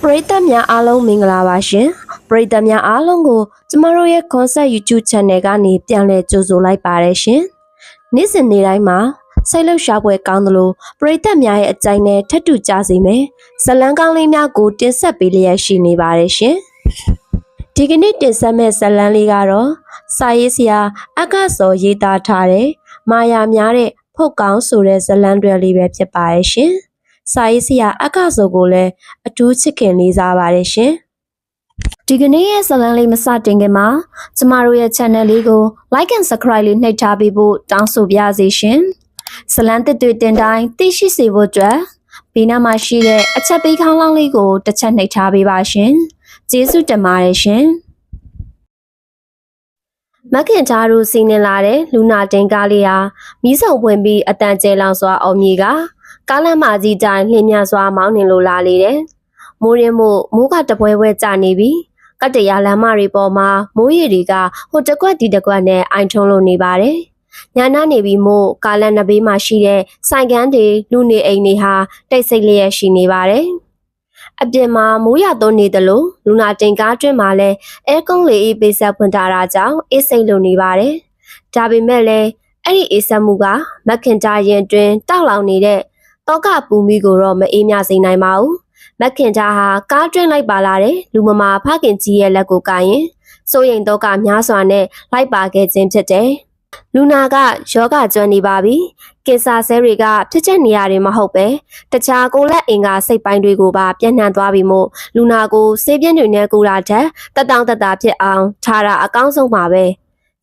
ပရိသတ်များအားလုံးမင်္ဂလာပါရှင်ပရိသတ်များအားလုံးကိုကျမတို့ရဲ့ Concept YouTube Channel ကနေပြန်လည်ကြိုဆိုလိုက်ပါတယ်ရှင်နေ့စဉ်နေ့တိုင်းမှာစိတ်လှုပ်ရှားပွဲကောင်းသလိုပရိသတ်များရဲ့အကြိုက်နဲ့ထပ်တူကြစေမယ်ဇလန်းကောင်းလေးများကိုတင်ဆက်ပေးလျက်ရှိနေပါတယ်ရှင်ဒီကနေ့တင်ဆက်မယ့်ဇလန်းလေးကတော့စာရေးဆရာအက္ခစောရေးသားထားတဲ့မာယာများတဲ့ဖုတ်ကောင်းဆိုတဲ့ဇလန်းတွေလေးပဲဖြစ်ပါတယ်ရှင်စာရေးဆရာအက္ခစောကိုလည်းအထူးချစ်ခင်လေးစားပါတယ်ရှင်ဒီကနေ့ရဲ့ဇလန်းလေးမစတင်ခင်မှာကျမတို့ရဲ့ channel လေးကို like and subscribe လေးနှိပ်ထားပေးဖို့တောင်းဆိုပါရစေရှင်ဇလန်းသစ်တွေတင်တိုင်းသိရှိစေဖို့အတွက်ဘေးနားမှာရှိတဲ့အချက်ပေးခေါင်းလောင်းလေးကိုတစ်ချက်နှိပ်ထားပေးပါရှင်ကျေးဇူးတင်ပါတယ်ရှင်မခင်ချားတို့စီးနေလာတဲ့လူနာတင်ကားလေးဟာမီးစုံပွင့်ပြီးအတန်ကျဲလောင်စွာအောင်မြေကကားလမ်းမကြီးတိုင်းလှင်းမြစွာမောင်းနေလို့လာလေတယ်။မိုးရင်မိုးကတပွဲပွဲကျနေပြီ။ကတ္တရာလမ်းမတွေပေါ်မှာမိုးရေတွေကဟိုတကွက်ဒီတကွက်နဲ့အိုင်ထုံးလို့နေပါတယ်။ညနာနေပြီးမို့ကားလမ်းနှစ်ဘေးမှာရှိတဲ့ဆိုင်ကန်းတွေလူနေအိမ်တွေဟာတိတ်ဆိတ်လျက်ရှိနေပါတယ်။အပြင်မှာမိုးရသွန်းနေတယ်လို့လူနာတင်ကားတွင်မှာလဲအဲကုန်းလေးအေးပေးဆက်ဖွင့်ထားတာကြောင့်အေးစိတ်လို့နေပါတယ်။ဒါပေမဲ့လည်းအဲ့ဒီအေးဆက်မှုကမခင်ကြရင်တွင်တောက်လောင်နေတဲ့တောကပူမီကိုတော့မအေးမြစေနိုင်ပါဘူးမခင်ကြဟာကားတွင်းလိုက်ပါလာတဲ့လူမမာဖခင်ကြီးရဲ့လက်ကိုကိုင်ရင်စိုးရိမ်တော့ကများစွာနဲ့လိုက်ပါခဲ့ခြင်းဖြစ်တယ်လူနာကယောဂကျွမ်းနေပါပြီကင်ဆာဆဲတွေကဖြစ်ချက်နေရတယ်မဟုတ်ပဲတခြားကိုလက်အင်ကစိတ်ပိုင်းတွေကိုပါပြန့်နှံ့သွားပြီမို့လူနာကိုဆေးပြင်းတွေနဲ့ကူတာတဲ့တက်တောင့်တက်တာဖြစ်အောင်ထားတာအကောင်းဆုံးပါပဲ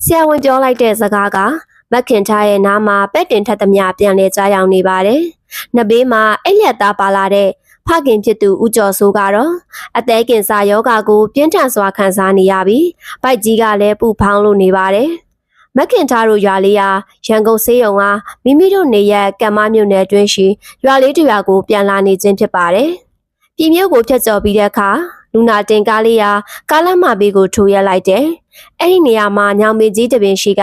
ဆရာဝန်ပြောလိုက်တဲ့စကားကမခင်ထားရဲ့နားမှာပဲ့တင်ထက်သမျှပြန်လဲကြားရောက်နေပါတယ်။နှစ်ဘေးမှာအိပ်လက်သားပါလာတဲ့ဖခင်ဖြစ်သူဦးကျော်စိုးကတော့အသေးကင်ဆာယောဂါကိုပြင်းထန်စွာခံစားနေရပြီးဗိုက်ကြီးကလည်းပူဖောင်းလို့နေပါတယ်။မခင်ထားတို့ရွာလေးဟာရန်ကုန်ဆေးရုံကမိမိတို့နေရကံမမြို့နယ်အတွင်းရှိရွာလေးတစ်ရွာကိုပြန်လာနေခြင်းဖြစ်ပါတယ်။ပြည်မြို့ကိုဖြတ်ကျော်ပြီးတဲ့အခါလူနာတင်ကားလေးဟာကားလမ်းမဘေးကိုထိုးရက်လိုက်တယ်။အဲ့ဒီနေရာမှာညောင်ပင်ကြီးတပင်ရှိက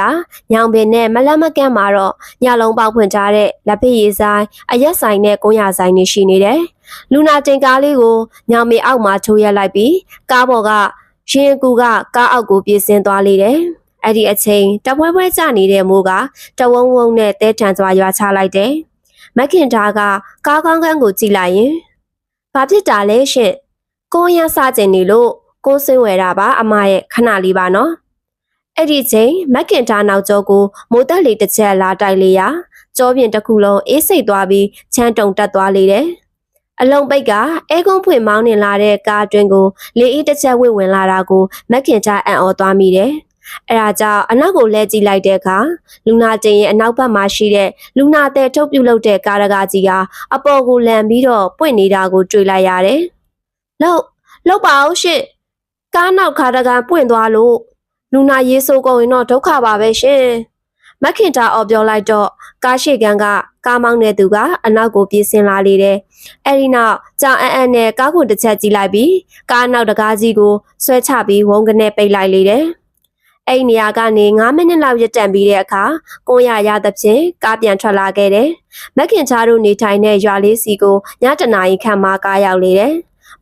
ညောင်ပင်နဲ့မလတ်မကန့်မှာတော့ညလုံးပေါက်ဖွင့်ထားတဲ့လက်ဖက်ရည်ဆိုင်အရက်ဆိုင်နဲ့ကုန်းရဆိုင်တွေရှိနေတယ်။လူနာတင်ကားလေးကိုညောင်ပင်အောက်မှာထိုးရက်လိုက်ပြီးကားပေါ်ကရင်ကူကကားအောက်ကိုပြေးဆင်းသွားလေတယ်။အဲ့ဒီအချိန်တပွဲပွဲကျနေတဲ့မိုးကတဝုံဝုံနဲ့တဲထန်စွာရွာချလိုက်တယ်။မခင်သားကကားကောင်းကန်းကိုကြည့်လိုက်ရင်ဘာဖြစ်တာလဲရှင့်ကိုရစကျင်နေလို့ကိုစင်းဝယ်တာပါအမရဲ့ခဏလေးပါနော်အဲ့ဒီချိန်မက်ခင်ထားနောက်ကျောကိုမိုးတက်လေးတစ်ချက်လာတိုက်လေးရကြောပြင်တစ်ခုလုံးအေးစိတ်သွားပြီးချမ်းတုံတက်သွားလေတယ်အလုံးပိတ်ကအဲကုန်းဖွင့်မောင်းနေလာတဲ့ကားအတွင်းကိုလေအေးတစ်ချက်ဝင်လာတာကိုမက်ခင်ထားအံ့ဩသွားမိတယ်အဲ့ဒါကြောင့်အနောက်ကိုလဲကြည့်လိုက်တဲ့အခါလူနာတင်ရဲ့အနောက်ဘက်မှာရှိတဲ့လူနာတဲ့ထုတ်ပြုတ်လုပ်တဲ့ကားရကားကြီးကအပေါ်ကိုလန်ပြီးတော့ပွင့်နေတာကိုတွေ့လိုက်ရတယ်လောက်ပါအောင်ရှင့်ကားနောက်ခါတကန်ပွင့်သွားလို့လူနာရေးဆိုးကုန်ရင်တော့ဒုက္ခပါပဲရှင်မခင်တာအော်ပြောလိုက်တော့ကားရှိကန်ကကားမောင်းတဲ့သူကအနောက်ကိုပြေးဆင်းလာလေတယ်အဲ့ဒီနောက်ကြောင်အန်နဲ့ကားကိုတစ်ချက်ကြည့်လိုက်ပြီးကားနောက်တကားကြီးကိုဆွဲချပြီးဝုန်းကနေပိတ်လိုက်လေတယ်အဲ့ဒီနေရာကနေ9မိနစ်လောက်ရပ်တန့်ပြီးတဲ့အခါကိုရသဖြင့်ကားပြန်ထွက်လာခဲ့တယ်မခင်ချားတို့နေထိုင်တဲ့ရွာလေးစီကိုညတနာရီခန့်မှကားရောက်လေတယ်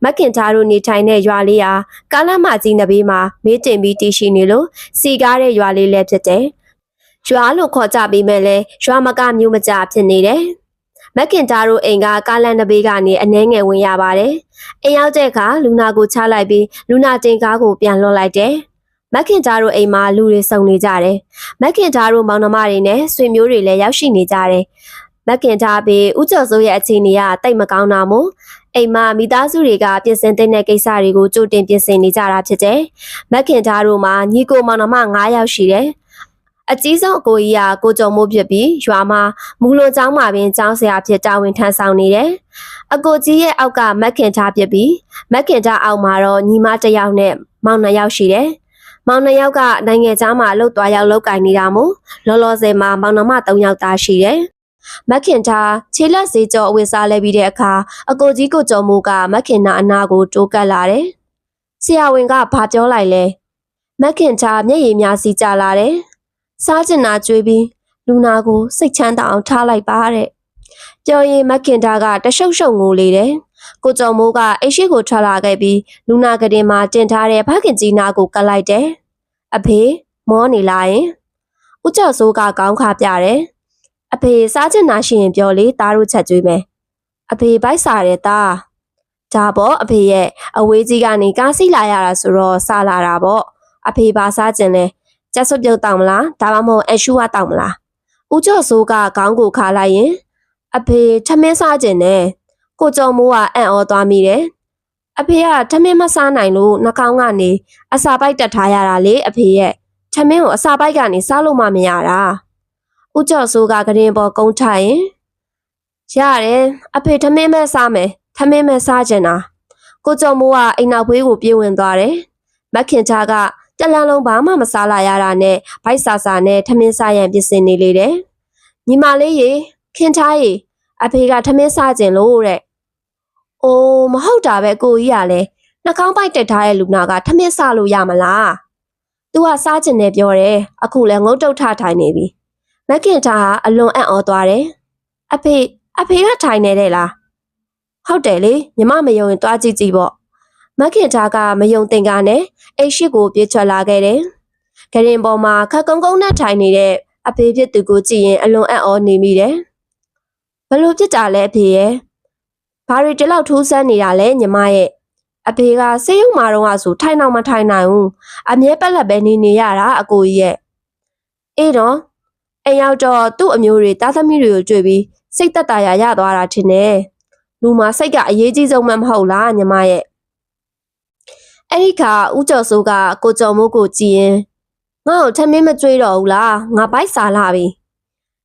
မခင်သားတို့နေထိုင်တဲ့ရွာလေးဟာကားလမ်းမကြီးနှစ်ဘေးမှာမေးတင်ပြီးတည်ရှိနေလို့စီကားတဲ့ရွာလေးလည်းဖြစ်တယ်။ရွာလို့ခေါ်ကြပြီးမဲ့လဲရွာမကမျိုးမကြဖြစ်နေတယ်။မခင်သားတို့အိမ်ကကားလမ်းနှစ်ဘေးကနေအနှဲငယ်ဝင်ရပါတယ်။အိမ်ရောက်တဲ့အခါလူနာကိုချလိုက်ပြီးလူနာတင်ကားကိုပြန်လွှတ်လိုက်တယ်။မခင်သားတို့အိမ်မှာလူတွေစုံနေကြတယ်။မခင်သားတို့မောင်နှမတွေနဲ့ဆွေမျိုးတွေလည်းရောက်ရှိနေကြတယ်။မခင်သားဘေးဦးကျော်စိုးရဲ့အခြေအနေကတိတ်မကောင်းတာမို့အိမ်မှာမိသားစုတွေကပြင်ဆင်တဲ့ကိစ္စတွေကိုကြိုတင်ပြင်ဆင်နေကြတာဖြစ်တယ်။မခင်သားတို့မှာညီကိုမောင်နှမ9ယောက်ရှိတယ်။အကြီးဆုံးအကိုကြီးကကိုကျော်မိုးဖြစ်ပြီးရွာမှာမူလွန်ကျောင်းမှာပင်ကျောင်းဆရာဖြစ်တာဝန်ထမ်းဆောင်နေတယ်။အကိုကြီးရဲ့အောက်ကမခင်သားဖြစ်ပြီးမခင်သားအောက်မှာတော့ညီမတစ်ယောက်နဲ့မောင်2ယောက်ရှိတယ်။မောင်2ယောက်ကနိုင်ငံသားမှာအလုပ်သွားရောက်လုပ်ကိုင်နေတာမို့လောလောဆယ်မှာမောင်နှမ3ယောက်သားရှိတယ်။မခင်သားခြေလက်စေးကြောအဝတ်စားလဲပြီးတဲ့အခါအကိုကြီးကိုကျော်မိုးကမခင်နာအနာကိုတိုးကပ်လာတယ်။ဆရာဝန်ကဘာပြောလိုက်လဲ။မခင်သားမျက်ရည်များစီးကျလာတယ်။စားကျင်နာကြွေးပြီးလူနာကိုစိတ်ချမ်းသာအောင်ထားလိုက်ပါတဲ့။ပြောရင်မခင်သားကတရှုပ်ရှုပ်ငိုလေတယ် ကိုကျော်မိုးကအိတ်ရှိကိုထွက်လာခဲ့ပြီးလူနာကတင်မှာတင်ထားတဲ့ဖခင်ကြီးနာကိုကတ်လိုက်တယ်။အဖေမောနေလာရင်ဦးကျော်စိုးကကောင်းခါပြတယ်။အဖေစားချင်တာရှိရင်ပြောလေသားတို့ချက်ကျွေးမယ်။အဖေဗိုက်စားတယ်သား။ဒါပေါ့အဖေရဲ့အဝေးကြီးကနေကားစီးလာရတာဆိုတော့စားလာတာပေါ့။အဖေဘာစားချင်လဲ။ကျက်စွပ်ပြုတ်တောင်မလား။ဒါမှမဟုတ်အရှူဝတောင်မလား။ဦးကျော်စိုးကခေါင်းကိုခါလိုက်ရင်အဖေထမင်းစားချင်တယ်။ကိုကျော်မိုးကအံ့ဩသွားမိတယ်။အဖေကထမင်းမစားနိုင်လို့နှာခေါင်းကနေအစာပိုက်တက်ထားရတာလေအဖေရဲ့ထမင်းကိုအစာပိုက်ကနေစားလို့မှမရတာ။ဦးကျော်စိုးကကရင်ပေါ်ကုန်းထိုင်ရင်ရတယ်အဖေထမင်းပဲစားမယ်ထမင်းပဲစားချင်တာ။ကိုကျော်မိုးကအိမ်နောက်ဘေးကိုပြေးဝင်သွားတယ်။မခင်ချာကတလန်းလုံးဘာမှမစားလာရတာနဲ့ဗိုက်စာစာနဲ့ထမင်းစားရန်ပြင်ဆင်နေလေတယ်။ညီမလေးရေခင်ချာရေအဖေကထမင်းစားခြင်းလို့တဲ့။အိုးမဟုတ်တာပဲကိုကြီးကလည်းနှာခေါင်းပိုက်တက်ထားတဲ့လူနာကထမင်းစားလို့ရမလား။ तू ကစားခြင်းနဲ့ပြောတယ်အခုလည်းငုတ်တုတ်ထထိုင်နေပြီ။မခင်ချာကအလွန်အံ့ဩသွားတယ်။အဖေကထိုင်နေတဲ့လား။ဟုတ်တယ်လေညီမမယုံရင်တွားကြည့်ကြည့်ပေါ့။မခင်ချာကမယုံတင်ကားနဲ့အိတ်ရှိကိုပြေးချွတ်လာခဲ့တယ်။ကရင်ပေါ်မှာခက်ကုန်းကုန်းနဲ့ထိုင်နေတဲ့အဖေဖြစ်သူကိုကြည့်ရင်အလွန်အံ့ဩနေမိတယ်။ဘလို့ဖြစ်တာလဲအဖေရဲ့။ဘာတွေဒီလောက်ထူးဆန်းနေတာလဲညီမရဲ့။အဖေကဆေးရုံမှာတော့ဆိုထိုင်တော့မထိုင်နိုင်ဘူး။အမြဲပက်လက်ပဲနေရတာအကိုကြီးရဲ့။အေးတော့အိမ်ရောက်တော့သူ့အမျိုးတွေတားသမီးတွေကိုတွေ့ပြီးစိတ်သက်သာရသွားတာထင်တယ်။လူမှာစိတ်ကအရေးကြီးဆုံးမှမဟုတ်လားညီမရဲ့။အဲ့ဒီခါဦးကျော်စိုးကကိုကျော်မိုးကိုကြည့်ရင်ငါ့ကိုထမင်းမကြွေးတော့ဘူးလားငါဘိုက်စားလာပြီ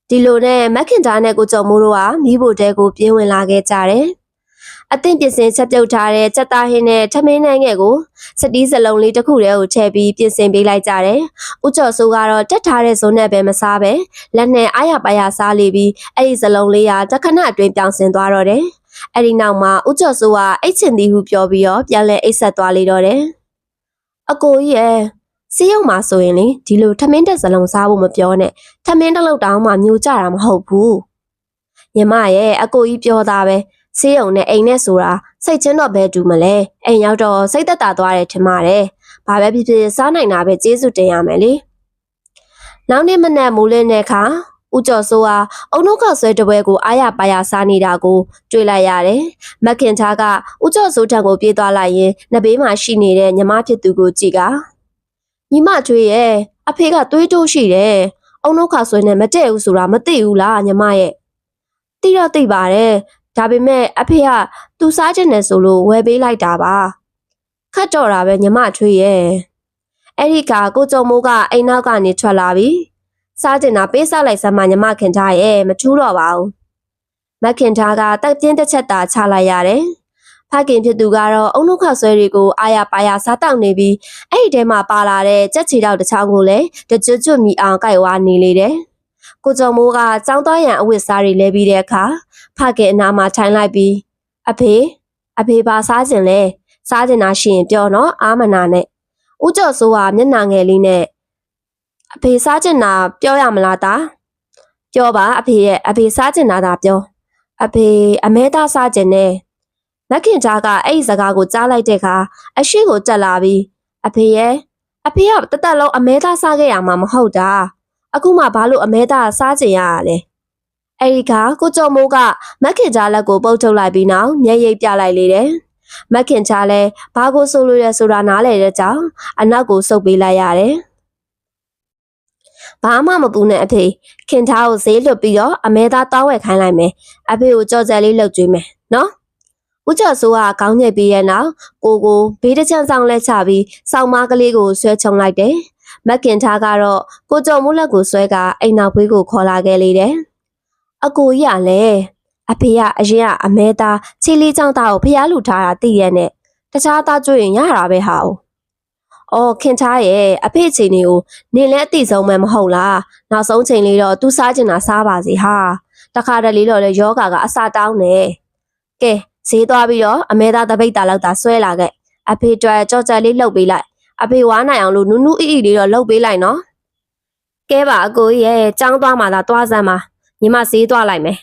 ဒီလိုနဲ့မက်ခင်သားနဲ့ကိုကျော်မိုးတို့ကမိဖို့တဲကိုပြေးဝင်လာခဲ့ကြတယ်အသင့်ပြင်ဆင်ချက်ပြုတ်ထားတဲ့စက်သားဟင်းနဲ့ထမင်းနှန်းငယ်ကိုစတီးစလုံးလေးတစ်ခုတည်းကိုထည့်ပြီးပြင်ဆင်ပေးလိုက်ကြတယ်ဦးကျော်စိုးကတော့တက်ထားတဲ့ဇုံနဲ့ပဲမစားပဲလက်နဲ့အားရပါရစားလေပြီးအဲ့ဒီစလုံးလေးကတခဏအတွင်းပြောင်းဆင်သွားတော့တယ်အဲ့ဒီနောက်မှာဦးကျော်စိုးကအိတ်ချင်သည်ဟုပြောပြီးတော့ပြန်လဲအိတ်ဆက်သွားလေတော့တယ်အကိုကြီးရဲ့စီးရုံမှာဆိုရင်လေဒီလိုထမင်းတက်စလုံးစားဖို့မပြောနဲ့ထမင်းတစ်လုံးတောင်မှမျိုးကြတာမဟုတ်ဘူးညီမရဲ့အကိုကြီးပြောတာပဲစီးရုံနဲ့အိမ်နဲ့ဆိုတာစိတ်ချင်းတော့ဘယ်တူမလဲအိမ်ရောက်တော့စိတ်သက်သာသွားတယ်ထင်ပါတယ်ဘာပဲဖြစ်ဖြစ်စားနိုင်တာပဲကျေးဇူးတင်ရမယ်လေနောက်နေ့မနက်မိုးလင်းတဲ့အခါဦးကျော်စိုးဟာအုံနှုတ်ခဆွဲတပွဲကိုအားရပါရစားနေတာကိုတွေ့လိုက်ရတယ်။မက်ခင်ချာကဦးကျော်စိုးထံကိုပြေးသွားလိုက်ရင်နဘေးမှာရှိနေတဲ့ညီမဖြစ်သူကိုကြည့်ကညီမချွေးရဲ့အဖေကသွေးတိုးရှိတယ်။အုံနှုတ်ခဆွဲနဲ့မတည့်ဘူးဆိုတာမသိဘူးလားညီမရဲ့။သိတော့သိပါတယ်။ဒါပေမဲ့အဖေကသူစားချင်တယ်ဆိုလို့ဝယ်ပေးလိုက်တာပါ။ခတ်တော့တာပဲညီမချွေးရဲ့။အဲ့ဒီကကိုကျော်မိုးကအိမ်နောက်ကနေထွက်လာပြီ။စားကျင်တာပေးစားလိုက်စမ်းမညီမခင်ထားရဲ့မထူးတော့ပါဘူးမခင်ထားကတက်ပြင်းတစ်ချက်သာချလိုက်ရတယ်ဖခင်ဖြစ်သူကတော့အုံနှုတ်ခဆွဲတွေကိုအာရပါရစားတောက်နေပြီးအဲ့ဒီထဲမှာပါလာတဲ့ကြက်ချီတောက်တစ်ချောင်းကိုလည်းတကျွတ်ကျွတ်မိအောင်ကြိုက်ဝါနေလေတယ်ကိုကျော်မိုးကကြောင်းသွားရန်အဝတ်စားတွေလဲပြီးတဲ့အခါဖခင်အနားမှာထိုင်လိုက်ပြီးအဖေပါစားကျင်လဲစားကျင်တာရှိရင်ပြောနော်အာမနာနဲ့ဦးကျော်စိုးကမျက်နှာငယ်လေးနဲ့အဖေစားကျင်တာပြောရမလားတာပြောပါအဖေရဲ့အဖေစားကျင်တာသာပြောအဖေအမဲသားစားကျင်နေမခင်ကြားကအဲ့ဒီစကားကိုကြားလိုက်တဲ့အခါအရှိကိုတက်လာပြီးအဖေကတသက်လုံးအမဲသားစားခဲ့ရမှာမဟုတ်တာအခုမှဘာလို့အမဲသားစားကျင်ရတာလဲအဲ့ဒီကကိုကျော်မိုးကမခင်ကြားလက်ကိုပုတ်ထုတ်လိုက်ပြီးနောက်မျက်ရည်ပြလိုက်လေတယ်မခင်ကြားလဲဘာကိုဆိုလို့လဲဆိုတာနားလေတဲ့ကြောင့်အနောက်ကိုဆုပ်ပေးလိုက်ရတယ်ဘာမှမပူနဲ့အဖေခင်သားကိုဈေးလွတ်ပြီးတော့အမဲသားတောင်းဝယ်ခိုင်းလိုက်မယ်အဖေကိုကြော်ကြက်လေးလှုပ်ကြွေးမယ်နော်ဦးကျော်စိုးကခေါင်းညက်ပြီးရဲ့နောက်ကိုဘေးတစ်ချမ်းဆောင်လက်ချပြီးစောင်းမကလေးကိုဆွဲချုံလိုက်တယ်မက်ခင်သားကတော့ကိုကျော်မိုးလက်ကိုဆွဲကအိမ်နောက်ဘေးကိုခေါ်လာခဲ့လေတယ်အကိုကြီးကလည်းအဖေကအရင်ကအမဲသားချီလီချောင်းသားကိုဖျားလူထားတာသိရနဲ့တခြားသားကျွေးရင်ရတာပဲဟာအော်ခင်သားရဲ့အဖေချိန်တွေကိုနင်လည်းအသိဆုံးပဲမဟုတ်လားနောက်ဆုံးချိန်လေးတော့သူစားကျင်တာစားပါစေဟာတခါတလေတော့လေယောဂါကအစာတောင်းနေကဲဈေးသွားပြီးတော့အမဲသားတပိတ်တာလောက်သာဆွဲလာခဲ့အဖေတွယ်ကြော့ကြက်လေးလှုပ်ပေးလိုက်အဖေဝါနိုင်အောင်လို့နူးနူးအီအီလေးတော့လှုပ်ပေးလိုက်နော်ကဲပါအကိုရဲ့ចောင်းသွားမှသာသွားစမ်းပါညီမဈေးသွားလိုက်မယ်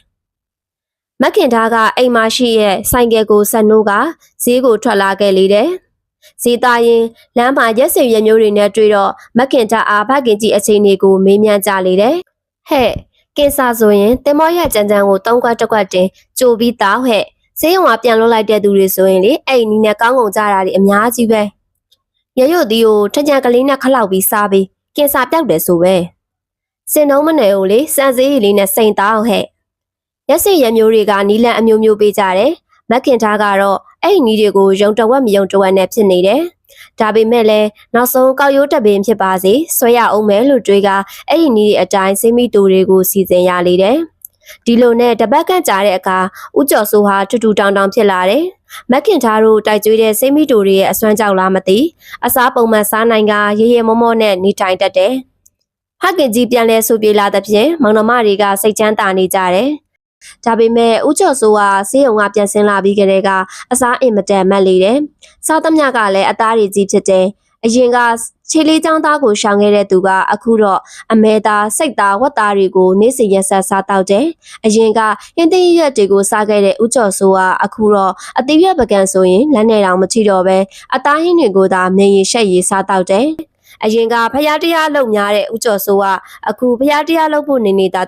မက်ခင်သားကအိမ်မရှိရဲ့ဆိုင်ကယ်ကိုဆက်နိုးကဈေးကိုထွက်လာခဲ့လေတယ်ဈေးသားရင်လမ်းမှာရက်စင်ရမျိုးတွေနဲ့တွေ့တော့မက်ခင်သားအားဖခင်ကြီးအချိန်တွေကိုမေးမြန်းကြလေတယ်ဟဲ့ကင်ဆာဆိုရင်တင်မောရကြမ်းကြမ်းကို3ခွက်တစ်ခွက်တင်ကြိုပြီးတောက်ဟဲ့ဈေးရုံကပြန်လွှတ်လိုက်တဲ့သူတွေဆိုရင်လေအဲ့နီးနဲ့ကောင်းကုန်ကြတာတွေအများကြီးပဲရရွတ်ဒီကိုထကြံကလေးနဲ့ခလောက်ပြီးစားပြီးကင်ဆာပြောက်တယ်ဆိုပဲစင်တော့မနယ်ကိုလေစံစည်းရည်လေးနဲ့စိန်တောက်ဟဲ့ရက်စင်ရမျိုးတွေကနီးလန့်အမျိုးမျိုးပေးကြတယ်မက်ခင်သားကတော့အဲ့ဒီနီးတွေကိုယုံတဝက်မယုံတဝက်နဲ့ဖြစ်နေတယ်ဒါပေမဲ့လည်းနောက်ဆုံးကောက်ရိုးတက်ပင်ဖြစ်ပါစေဆွဲရအောင်မယ်လို့တွေးကအဲ့ဒီနီးတွေအတိုင်းစိမိတူတွေကိုစီစဉ်ရလေတယ်ဒီလိုနဲ့တပတ်ကန့်ကြာတဲ့အခါဦးကျော်စိုးဟာထူထူတောင်တောင်ဖြစ်လာတယ်မက်ခင်သားတို့တိုက်ကျွေးတဲ့စိမိတူတွေရဲ့အစွမ်းကြောက်လားမသိအစားပုံမှန်စားနိုင်ကရေရေမောမောနဲ့နေထိုင်တတ်တယ်ဟကင်ကြီးပြန်လဲဆိုပြေလာတဲ့ဖြင့်မောင်နှမတွေကစိတ်ချမ်းသာနေကြတယ်ဒါပေမဲ့ဦးကျော်စိုးကဆေးရုံကပြန်ဆင်းလာပြီးကလေးကအစားအင်မတန်မတ်လေတယ်။စားသမျှကလည်းအသားရည်ကြီးဖြစ်တယ်။အရင်ကခြေလေးချောင်းသားကိုရှောင်ခဲ့တဲ့သူကအခုတော့အမဲသားစိတ်သားဝက်သားတွေကိုနေ့စဉ်ရက်ဆက်စားတော့တယ်။အရင်ကဟင်းသီးရွက်တွေကိုစားခဲ့တဲ့ဦးကျော်စိုးကအခုတော့အသီးရွက်ပကံဆိုရင်လက်နဲ့တောင်မထိတော့ပဲအသားဟင်းတွေကိုသာမြင်ရရှက်ရည်စားတော့တယ်။အရင်ကဖျားတရားလုံများတဲ့ဦးကျော်စိုးကအခုဖျားတရားလုံဖို့နေနေတာ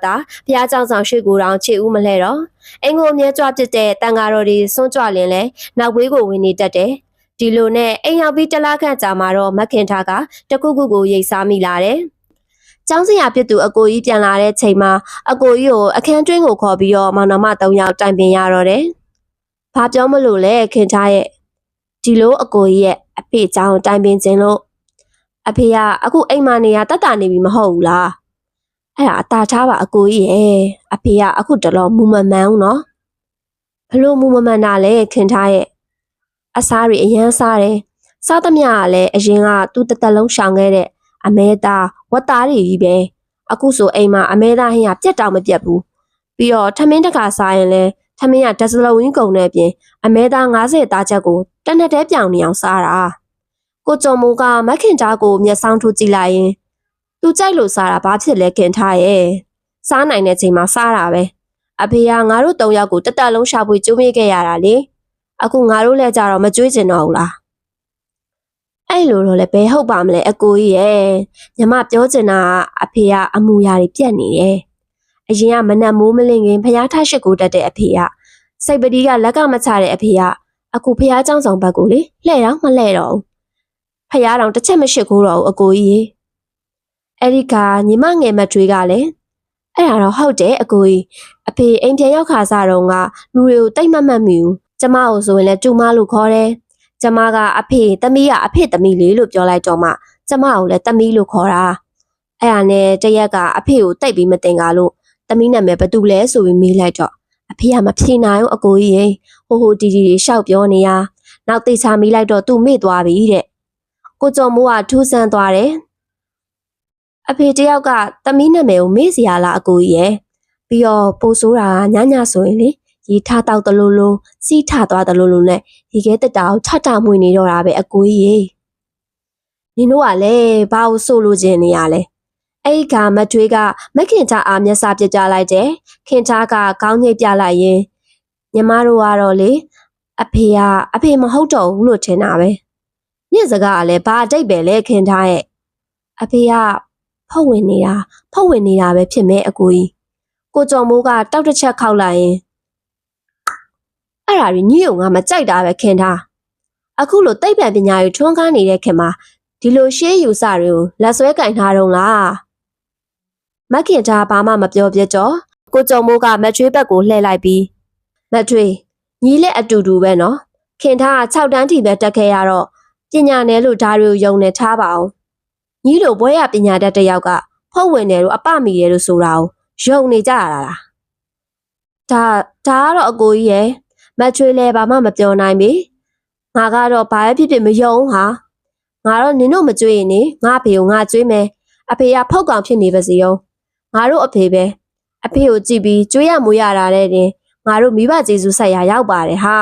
ဖျားကြောင်ဆောင်ရွှေကိုတောင်ခြေဦးမလဲတော့အင်ကိုအမြဲကြွဖြစ်တဲ့တန်ဃာတော်တွေစွန့်ကြွလင်လဲနောက်ဝေးကိုဝင်နေတတ်တယ်ဒီလိုနဲ့အိမ်ရောက်ပြီးတလားခန့်ကြာမှာတော့မက်ခင်သားကတခုခုကိုရိတ်စားမိလာတယ်ကျောင်းစရာဖြစ်သူအကိုကြီးပြန်လာတဲ့ချိန်မှာအကိုကြီးကိုအခန်းတွင်းကိုခေါ်ပြီးတော့မောင်နှမ3ယောက်တိုင်ပင်ရတော့တယ်ဘာပြောမလို့လဲခင်သားရဲ့ဒီလိုအကိုကြီးရဲ့အဖေเจ้าတိုင်ပင်ခြင်းလို့အဖေကအခုအိမ်မနေရတတ်တာနေပြီမဟုတ်ဘူးလားအဲ့ဒါအတာထားပါအကိုကြီးရဲ့အဖေကအခုတလောမူမမှန်ဘူးနော်ဘလို့မူမမှန်တာလဲခင်ထားရဲ့အစားတွေအရန်စားတယ်စားသမျှကလည်းအရင်ကသူ့တသက်လုံးရှောင်ခဲ့တဲ့အမဲသားဝတ်သားတွေကြီးပဲအခုဆိုအိမ်မှာအမဲသားဟင်းကပြက်တောင်မပြက်ဘူးပြီးတော့ထမင်းတခါစားရင်လဲထမင်းကဒဇလုံးဝင်းကုန်တဲ့အပြင်အမဲသား90သားချက်ကိုတနက်တည်းပြောင်နေအောင်စားတာကိုကျော်မိုးကမက်ခင်သားကိုမျက်စောင်းထိုးကြည့်လိုက်ရင်သူကြိုက်လို့စားတာဘာဖြစ်လဲခင်ထားရဲ့စားနိုင်တဲ့ချိန်မှာစားတာပဲအဖေကငါတို့3ယောက်ကိုတသက်လုံးရှာဖွေကြိုးမိခဲ့ရတာလေအခုငါတို့လည်းကြတော့မကြွေးကျင်တော့ဘူးလားအဲ့လိုတော့လည်းဘယ်ဟုတ်ပါမလဲအကိုကြီးရဲ့ညီမပြောချင်တာအဖေကအမူအရာတွေပြတ်နေတယ်အရင်ကမနက်မိုးမလင်းခင်ဖျားထရှိကိုတက်တဲ့အဖေကစိတ်ပတိကလက်ကမချတဲ့အဖေကအခုဖျားเจ้าဆောင်ဘက်ကိုလေလှဲ့တော့မလှဲ့တော့ဘူးဖျားတောင်တစ်ချက်မရှိခိုးတော့ဘူးအကိုကြီးအဲ့ဒီကညီမငယ်မထွေးကလည်းအဲ့ဒါတော့ဟုတ်တယ်အကိုကြီးအဖေအိမ်ပြန်ရောက်ခါစားတော့ကလူတွေကိုတိတ်မမှတ်မိဘူးကျမကိုဆိုရင်လည်းကျူမလို့ခေါ်တယ်ကျမကအဖေသမီးကအဖေသမီးလေးလို့ပြောလိုက်တော့မှကျမကိုလည်းသမီးလို့ခေါ်တာအဲ့ဒါနဲ့တရက်ကအဖေကိုတိတ်ပြီးမတင်ကားလို့သမီးနာမည်ဘယ်သူလဲဆိုပြီးမေးလိုက်တော့အဖေကမဖြေနိုင်ဘူးအကိုကြီးရေဟိုတီတီရှောက်ပြောနေရနောက်သိချာမေးလိုက်တော့သူ့မေ့သွားပြီတဲ့ကိုကျော်မိုးကထူးဆန်းသွားတယ်အဖေတယောက်ကသမီးနာမည်ကိုမေ့စီရလားအကိုကြီးရဲ့ပြီးတော့ပိုဆိုးတာညညဆိုရင်လေရေထတောက်တလို့လို့စီးထသွားတလို့လို့နဲ့ရေခဲတက်တာကိုထထမွေနေတော့တာပဲအကိုကြီးရေနင်တို့ကလည်းဘာလို့ဆိုလို့ခြင်းနေရလဲအဲ့ဒီကမထွေးကမခင်ချအားမျက်စာပြကြလိုက်တယ်ခင်ချကခေါင်းညိတ်ပြလိုက်ရင်ညီမတို့ကတော့လေအဖေမဟုတ်တော့ဘူးလို့ထင်တာပဲညစကားကလည်းဘာအတိတ်ပဲလဲခင်ချရဲ့အဖေကဖုတ်ဝင်နေတာပဲဖြစ်မဲ့အကိုကြီးကိုကျော်မိုးကတောက်တစ်ချက်ခောက်လိုက်ရင်အဲ့ဒါကြီးညို့ငါမကြိုက်တာပဲခင်ထားအခုလိုတိတ်ပံပညာရေးထွန်းကားနေတဲ့ခင်မှာဒီလိုရှေးယူစတွေကိုလက်ဆွဲကင်ထားတော့လားမခင်ထားဘာမှမပြောပြတော့ကိုကျော်မိုးကမထွေးဘက်ကိုလှည့်လိုက်ပြီးမထွေးညီလက်အတူတူပဲနော်ခင်ထားက6တန်းထိပဲတက်ခဲ့ရတော့ပညာနယ်လို့ဓာတ်တွေကိုယုံနေထားပါအောင်ညီတို့ဘွဲရပညာတတ်တဲ့ယောက်ကဖုတ်ဝင်တယ်လို့အပမိတယ်လို့ဆိုတာကိုယုံနေကြရတာလားဒါကတော့အကိုကြီးရဲ့မချွေးလဲဘာမှမပြောနိုင်ပြီငါကတော့ဘာဖြစ်ဖြစ်မယုံဟာငါတော့နင်တို့မကြွေးရင်နေငါအဖေကိုငါကြွေးမယ်အဖေကဖောက်ကောင်ဖြစ်နေပါစေရောငါတို့အဖေပဲအဖေကိုကြည့်ပြီးကြွေးရမွေးရတာတဲ့တင်ငါတို့မိဘကျေးဇူးဆက်ရရောက်ပါတယ်ဟာ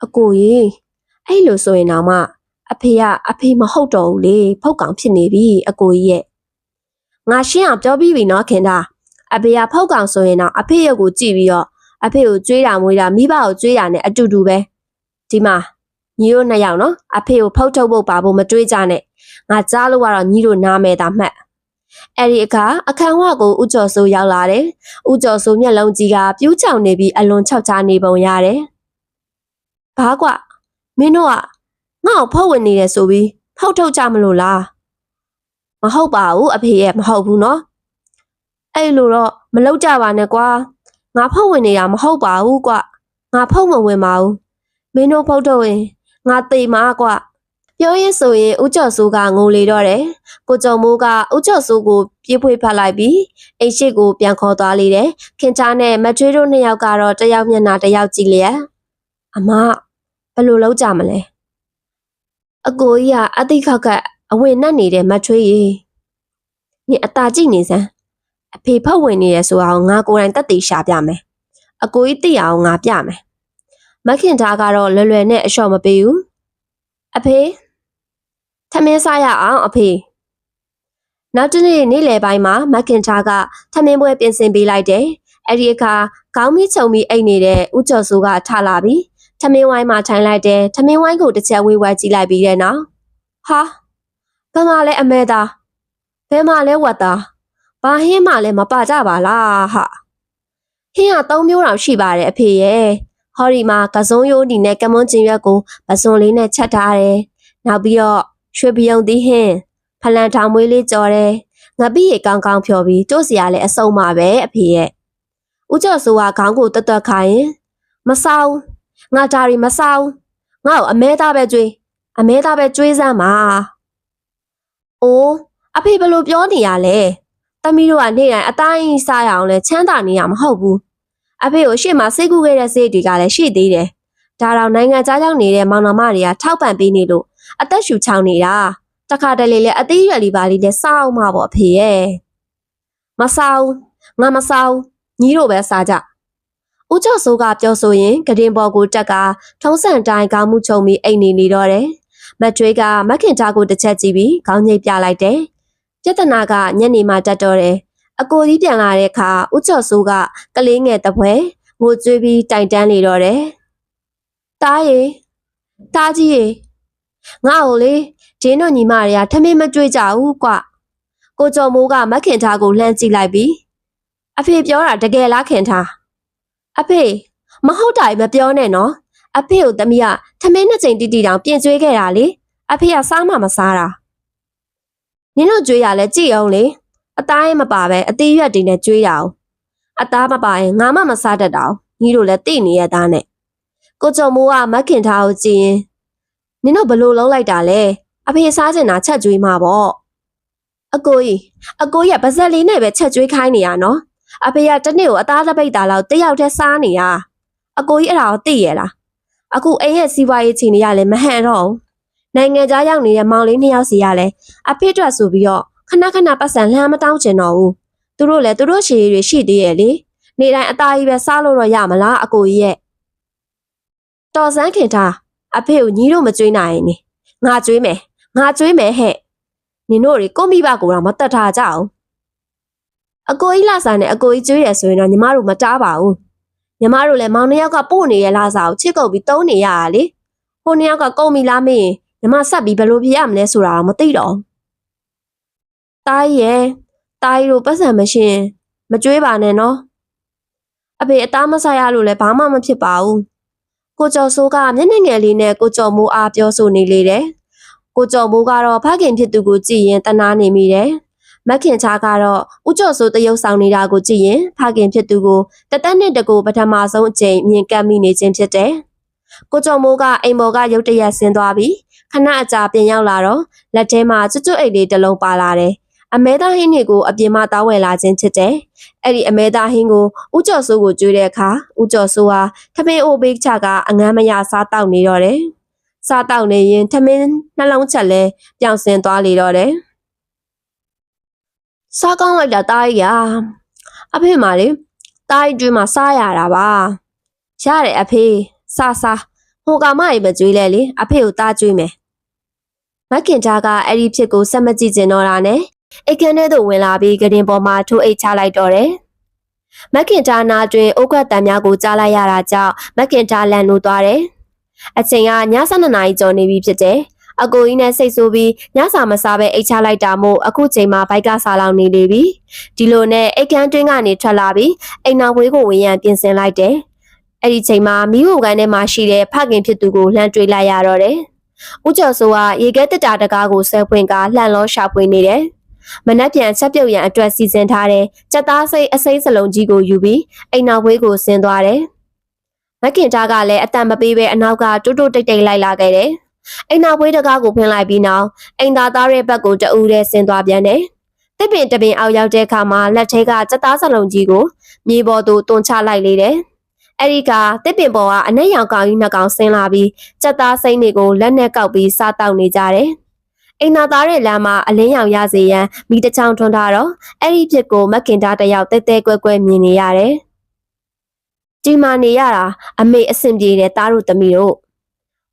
အကိုကြီးအဲ့လိုဆိုရင်တော့မှအဖေမဟုတ်တော့ဘူးလေဖောက်ကောင်ဖြစ်နေပြီအကိုကြီးရဲ့ငါရှင်းအောင်ပြောပြီးပြီနော်ခင်ဗျာအဖေကဖောက်ကောင်ဆိုရင်တော့အဖေရုပ်ကိုကြည့်ပြီးတော့ အဖေကိုကျွေးတာမွေးတာမိဘကိုကျွေးတာနဲ့အတူတူပဲဒီမှာညီတို့နှစ်ယောက်နော်အဖေကိုဖောက်ထုတ်ဖို့ပါဖို့မတွေးကြနဲ့ငါကြားလို့ကတော့ညီတို့နားမယ်တာမှတ်အဲ့ဒီအခါအခန်းဝကိုဦးကျော်စိုးရောက်လာတယ်ဦးကျော်စိုးမျက်လုံးကြီးကပြူးချောင်နေပြီးအလွန်ခြောက်ခြားနေပုံရတယ်ဘာကွမင်းတို့ကငါ့ကိုဖောက်ဝင်နေတယ်ဆိုပြီးဖောက်ထုတ်ကြမလို့လားမဟုတ်ပါဘူးအဖေရဲ့မဟုတ်ဘူးနော်အဲ့လိုတော့မလုပ်ကြပါနဲ့ကွာငါဖောက်ဝင်နေတာမဟုတ်ပါဘူးကွငါဖောက်မဝင်ပါဘူးမင်းတို့ဖောက်ထုတ်ရင်ငါသေမှာကွပြောရင်ဆိုရင်ဦးကျော်စိုးကငိုလေတော့တယ်ကိုကျော်မိုးကဦးကျော်စိုးကိုပြေးဖွေးဖတ်လိုက်ပြီးအိတ်ရှိကိုပြန်ခေါ်သွားလေတယ်ခင်ချားနဲ့မထွေးတို့နှစ်ယောက်ကတော့တယောက်မျက်နှာတယောက်ကြည့်လျက်အမဘယ်လိုလုပ်ကြမလဲအကိုကြီးကအသိခောက်ကအဝင်နဲ့နေတဲ့မထွေးရေညအตาကြည့်နေစမ်းအဖေဖောက်ဝင်နေရဆိုအောင်ငါကိုယ်တိုင်တက်တည်ရှာပြမယ်အကိုကြီးသိအောင်ငါပြမယ်မခင်သားကတော့လွယ်လွယ်နဲ့အလျှော့မပေးဘူးအဖေထမင်းစားရအောင်အဖေနောက်တနေ့နေ့လယ်ပိုင်းမှာမခင်သားကထမင်းပွဲပြင်ဆင်ပေးလိုက်တယ်အဲ့ဒီအခါခေါင်းမီးချုံပြီးအိတ်နေတဲ့ဦးကျော်စိုးကထလာပြီးထမင်းဝိုင်းမှာထိုင်လိုက်တယ်ထမင်းဝိုင်းကိုတစ်ချက်ဝေးဝဲကြည့်လိုက်ပြီးတဲ့နောက်ဟာဘယ်မှာလဲအမဲသားဘယ်မှာလဲဝတ်သားဘာဟင်းမှလည်းမပါကြပါလားဟာဟင်းက3မျိုးတောင်ရှိပါတယ်အဖေရဲ့ဟောဒီမှာကစုံရိုးဒီနဲ့ကမွန်းကျင်ရွက်ကိုပစုံလေးနဲ့ချက်ထားတယ်နောက်ပြီးတော့ရွှေပြုံသီးဟင်းဖလန်ထောင်မွေးလေးကြော်တယ်ငပိရေကောင်းကောင်းဖြော်ပြီးတို့စီရလည်းအစုံပါပဲအဖေရဲ့ဦးကျော်စိုးကခေါင်းကိုတွတ်ခိုင်းမစားဘူးငါဒါရီမစားဘူးငါ့ကိုအမဲသားပဲကြွေးအမဲသားပဲကြွေးစမ်းပါအိုးအဖေဘယ်လိုပြောနေရလဲသမီးတို့ကနေ့တိုင်းအတိုင်းစားရအောင်လဲချမ်းသာနေရမဟုတ်ဘူးအဖေကိုရှေ့မှာစိတ်ကူးခဲ့တဲ့စိတ်တွေကလည်းရှိသေးတယ်ဒါတော့နိုင်ငံသားရောက်နေတဲ့မောင်နှမတွေကထောက်ပံ့ပေးနေလို့အသက်ရှူချောင်းနေတာတခါတလေလဲအသေးရွယ်လေးပါလေးလဲစားအောင်မှာပေါ့အဖေရဲ့မစားဘူးငါမစားဘူးညီတို့ပဲစားကြဦးကျော်စိုးကပြောဆိုရင်ကတင်ပေါ်ကိုတက်ကထုံးစံတိုင်းခေါင်းမှုချုံပြီးအိတ်နေတော့တယ်မထွေးကမခင်သားကိုတစ်ချက်ကြည့်ပြီးခေါင်းညိတ်ပြလိုက်တယ်ပြဿနာကညနေမှတက်တော့တယ်အကိုကြီးပြန်လာတဲ့အခါဦးကျော်စိုးကကလေးငယ်တပွဲငိုကြွေးပြီးတိုင်တန်းနေတော့တယ်တားရီတားကြီးရီငါ့ကိုလေဂျင်းတို့ညီမတွေကထမင်းမကြွေးကြဘူးကွကိုကျော်မိုးကမခင်သားကိုလှမ်းကြည့်လိုက်ပြီးအဖေပြောတာတကယ်လားခင်သားအဖေမဟုတ်တာမပြောနဲ့နော်အဖေကိုသမီးကထမင်းနှစ်ချိန်တိတိတောင်ပြင်ကျွေးခဲ့တာလေအဖေကစားမှမစားတာနင်တို့ကြွေးရလဲကြည့်အောင်လေအသားရင်မပါပဲအသေးရွက်တွေနဲ့ကြွေးရအောင်အသားမပါရင်ငါမှမစားတတ်တော့ညီတို့လည်းသိနေရသားနဲ့ကိုကျော်မိုးကမခင်သားကိုကြည့်ရင်နင်တို့ဘလို့လုံးလိုက်တာလဲအဖေစားချင်တာချက်ကြွေးမှာပေါ့အကိုကြီးကပါဇက်လေးနဲ့ပဲချက်ကြွေးခိုင်းနေရနော်အဖေကတနေ့ကိုအသားတစ်ပိတ်တာလောက်တယောက်တည်းစားနေတာအကိုကြီးအဲ့ဒါကိုသိရလားအခုအိမ်ရဲ့စီးပွားရေးချိန်တွေကလည်းမဟန်တော့ဘူးနိုင်ငံသားရောက်နေတဲ့မောင်လေး2ယောက်စီကလည်းအဖေအတွက်ဆိုပြီးတော့ခဏခဏပတ်စံလှမ်းမတောင်းချင်တော့ဘူးသူတို့လည်းသူတို့ရှည်တွေရှိသေးရဲ့လေနေတိုင်းအသားကြီးပဲစားလို့တော့ရမလားအကိုကြီးရဲ့တော်စမ်းခင်ထားအဖေကိုညီတို့မကြွေးနိုင်ရင်ငါကြွေးမယ်ဟဲ့နင်တို့တွေကိုမိဘကိုတော့မတတ်ထားကြအောင်အကိုကြီးလာစားနဲ့အကိုကြီးကြွေးရဆိုရင်တော့ညီမတို့မတားပါဘူးညီမတို့လည်းမောင်2ယောက်ကပို့နေရလာစားကိုချစ်ကုပ်ပြီးတုံးနေရတာလေဟို2ယောက်ကကုန်ပြီလားမင်းညီမဆက်ပြီးဘယ်လိုဖြစ်ရမလဲဆိုတာတော့မသိတော့တားရဲ့တားရီတို့ပတ်စံမရှင်မကြွေးပါနဲ့နော်အဖေအသားမစားရလို့လည်းဘာမှမဖြစ်ပါဘူးကိုကျော်စိုးကမျက်နှာငယ်လေးနဲ့ကိုကျော်မိုးအားပြောဆိုနေလေတယ်ကိုကျော်မိုးကတော့ဖခင်ဖြစ်သူကိုကြည့်ရင်တနာနေမိတယ်မခင်ချာကတော့ဦးကျော်စိုးတရုပ်ဆောင်နေတာကိုကြည့်ရင်ဖခင်ဖြစ်သူကိုတသက်နဲ့တကူပထမဆုံးအကြိမ်မြင်ကပ်မိနေခြင်းဖြစ်တယ်ကိုကျော်မိုးကအိမ်ပေါ်ကရုတ်တရက်ဆင်းသွားပြီးခဏအကြာပြန်ရောက်လာတော့လက်ထဲမှာကျွတ်ကျွတ်အိတ်လေးတစ်လုံးပါလာတယ်အမဲသားဟင်းတွေကိုအပြင်မှာတောင်းဝယ်လာခြင်းဖြစ်တယ်အဲ့ဒီအမဲသားဟင်းကိုဦးကျော်စိုးကိုကြွေးတဲ့အခါဦးကျော်စိုးဟာထမင်းအိုဘေးချကအငမ်းမရစားတောက်နေတော့တယ်စားတောက်နေရင်ထမင်းနှလုံးချက်လဲပြောင်စင်သွားလေတော့တယ်စားကောင်းလိုက်တာတားကြီးအဖေမာလေတားကြီးကျွေးမှာစားရတာပါရတယ်အဖေစားဟိုကောင်မကြီးမကြွေးလဲလေအဖေကိုတားကြွေးမယ်မခင်သားကအဲ့ဒီဖြစ်ကိုစက်မကြည့်ကျင်တော့တာနဲ့အိတ်ခမ်းထဲသို့ဝင်လာပြီးကတင်ပေါ်မှာထိုးအိတ်ချလိုက်တော့တယ် မက်ခင်တာနာတွင်အိုးခွက်တံများကိုကြားလိုက်ရတာကြောင့်မက်ခင်တာလန်နိုးသွားတယ်။အချိန်ကည12နာရီကျော်နေပြီဖြစ်တယ်။အကိုကြီးနဲ့စိတ်ဆိုးပြီးညစာမစားပဲအိတ်ချလိုက်တာမို့အခုချိန်မှာဘိုက်ကစားလောင်နေလေပြီ။ဒီလိုနဲ့အိတ်ခမ်းတွင်းကနေထွက်လာပြီးအိမ်နောက်ဝေးကိုဝင်ရန်ပြင်ဆင်လိုက်တယ်။အဲ့ဒီချိန်မှာမိဖို့ကန်ထဲမှာရှိတဲ့ဖခင်ဖြစ်သူကိုလှမ်းတွေးလိုက်ရတော့တယ်။ဦးကျော်စိုးကရေခဲတက်တာတကားကိုဆွဲဖွင့်ကလှန်လောရှာဖွေနေတယ်။မနက်ပြန်ချက်ပြုတ်ရန်အတွက်စီစဉ်ထားတဲ့ကြက်သားစိတ်အစိမ်းစလုံးကြီးကိုယူပြီးအိမ်နောက်ဝေးကိုဆင်းသွားတယ်။မက်ခင်တာကလည်းအတန်မပေးပဲအနောက်ကတိုးတိုးတိတ်တိတ်လိုက်လာခဲ့တယ်။အိမ်နောက်ဝေးတကားကိုဖွင့်လိုက်ပြီးနောက်အိမ်သားသားရဲ့ဘက်ကိုတအူးတဲ့ဆင်းသွားပြန်တယ်။တစ်ပင်တပင်အောက်ရောက်တဲ့အခါမှာလက်ထဲကကြက်သားစလုံးကြီးကိုမြေပေါ်သို့တွန်းချလိုက်လေတယ်။အဲ့ဒီကတစ်ပင်ပေါ်ကအနက်ရောင်ကောင်ကြီးနှစ်ကောင်ဆင်းလာပြီးကြက်သားစိမ့်တွေကိုလက်နဲ့ကောက်ပြီးစားတောက်နေကြတယ်။အိမ်သာသားရဲ့လမ်းမှာအလင်းရောင်ရစေရန်မိတချောင်းထွန်းထားတော့အဲ့ဒီဖြစ်ကိုမက်ခင်တာတယောက်တဲတဲကွဲကွဲမြင်နေရတယ်။ဒီမှာနေရတာအမေအဆင်ပြေတယ်သားတို့သမီးတို့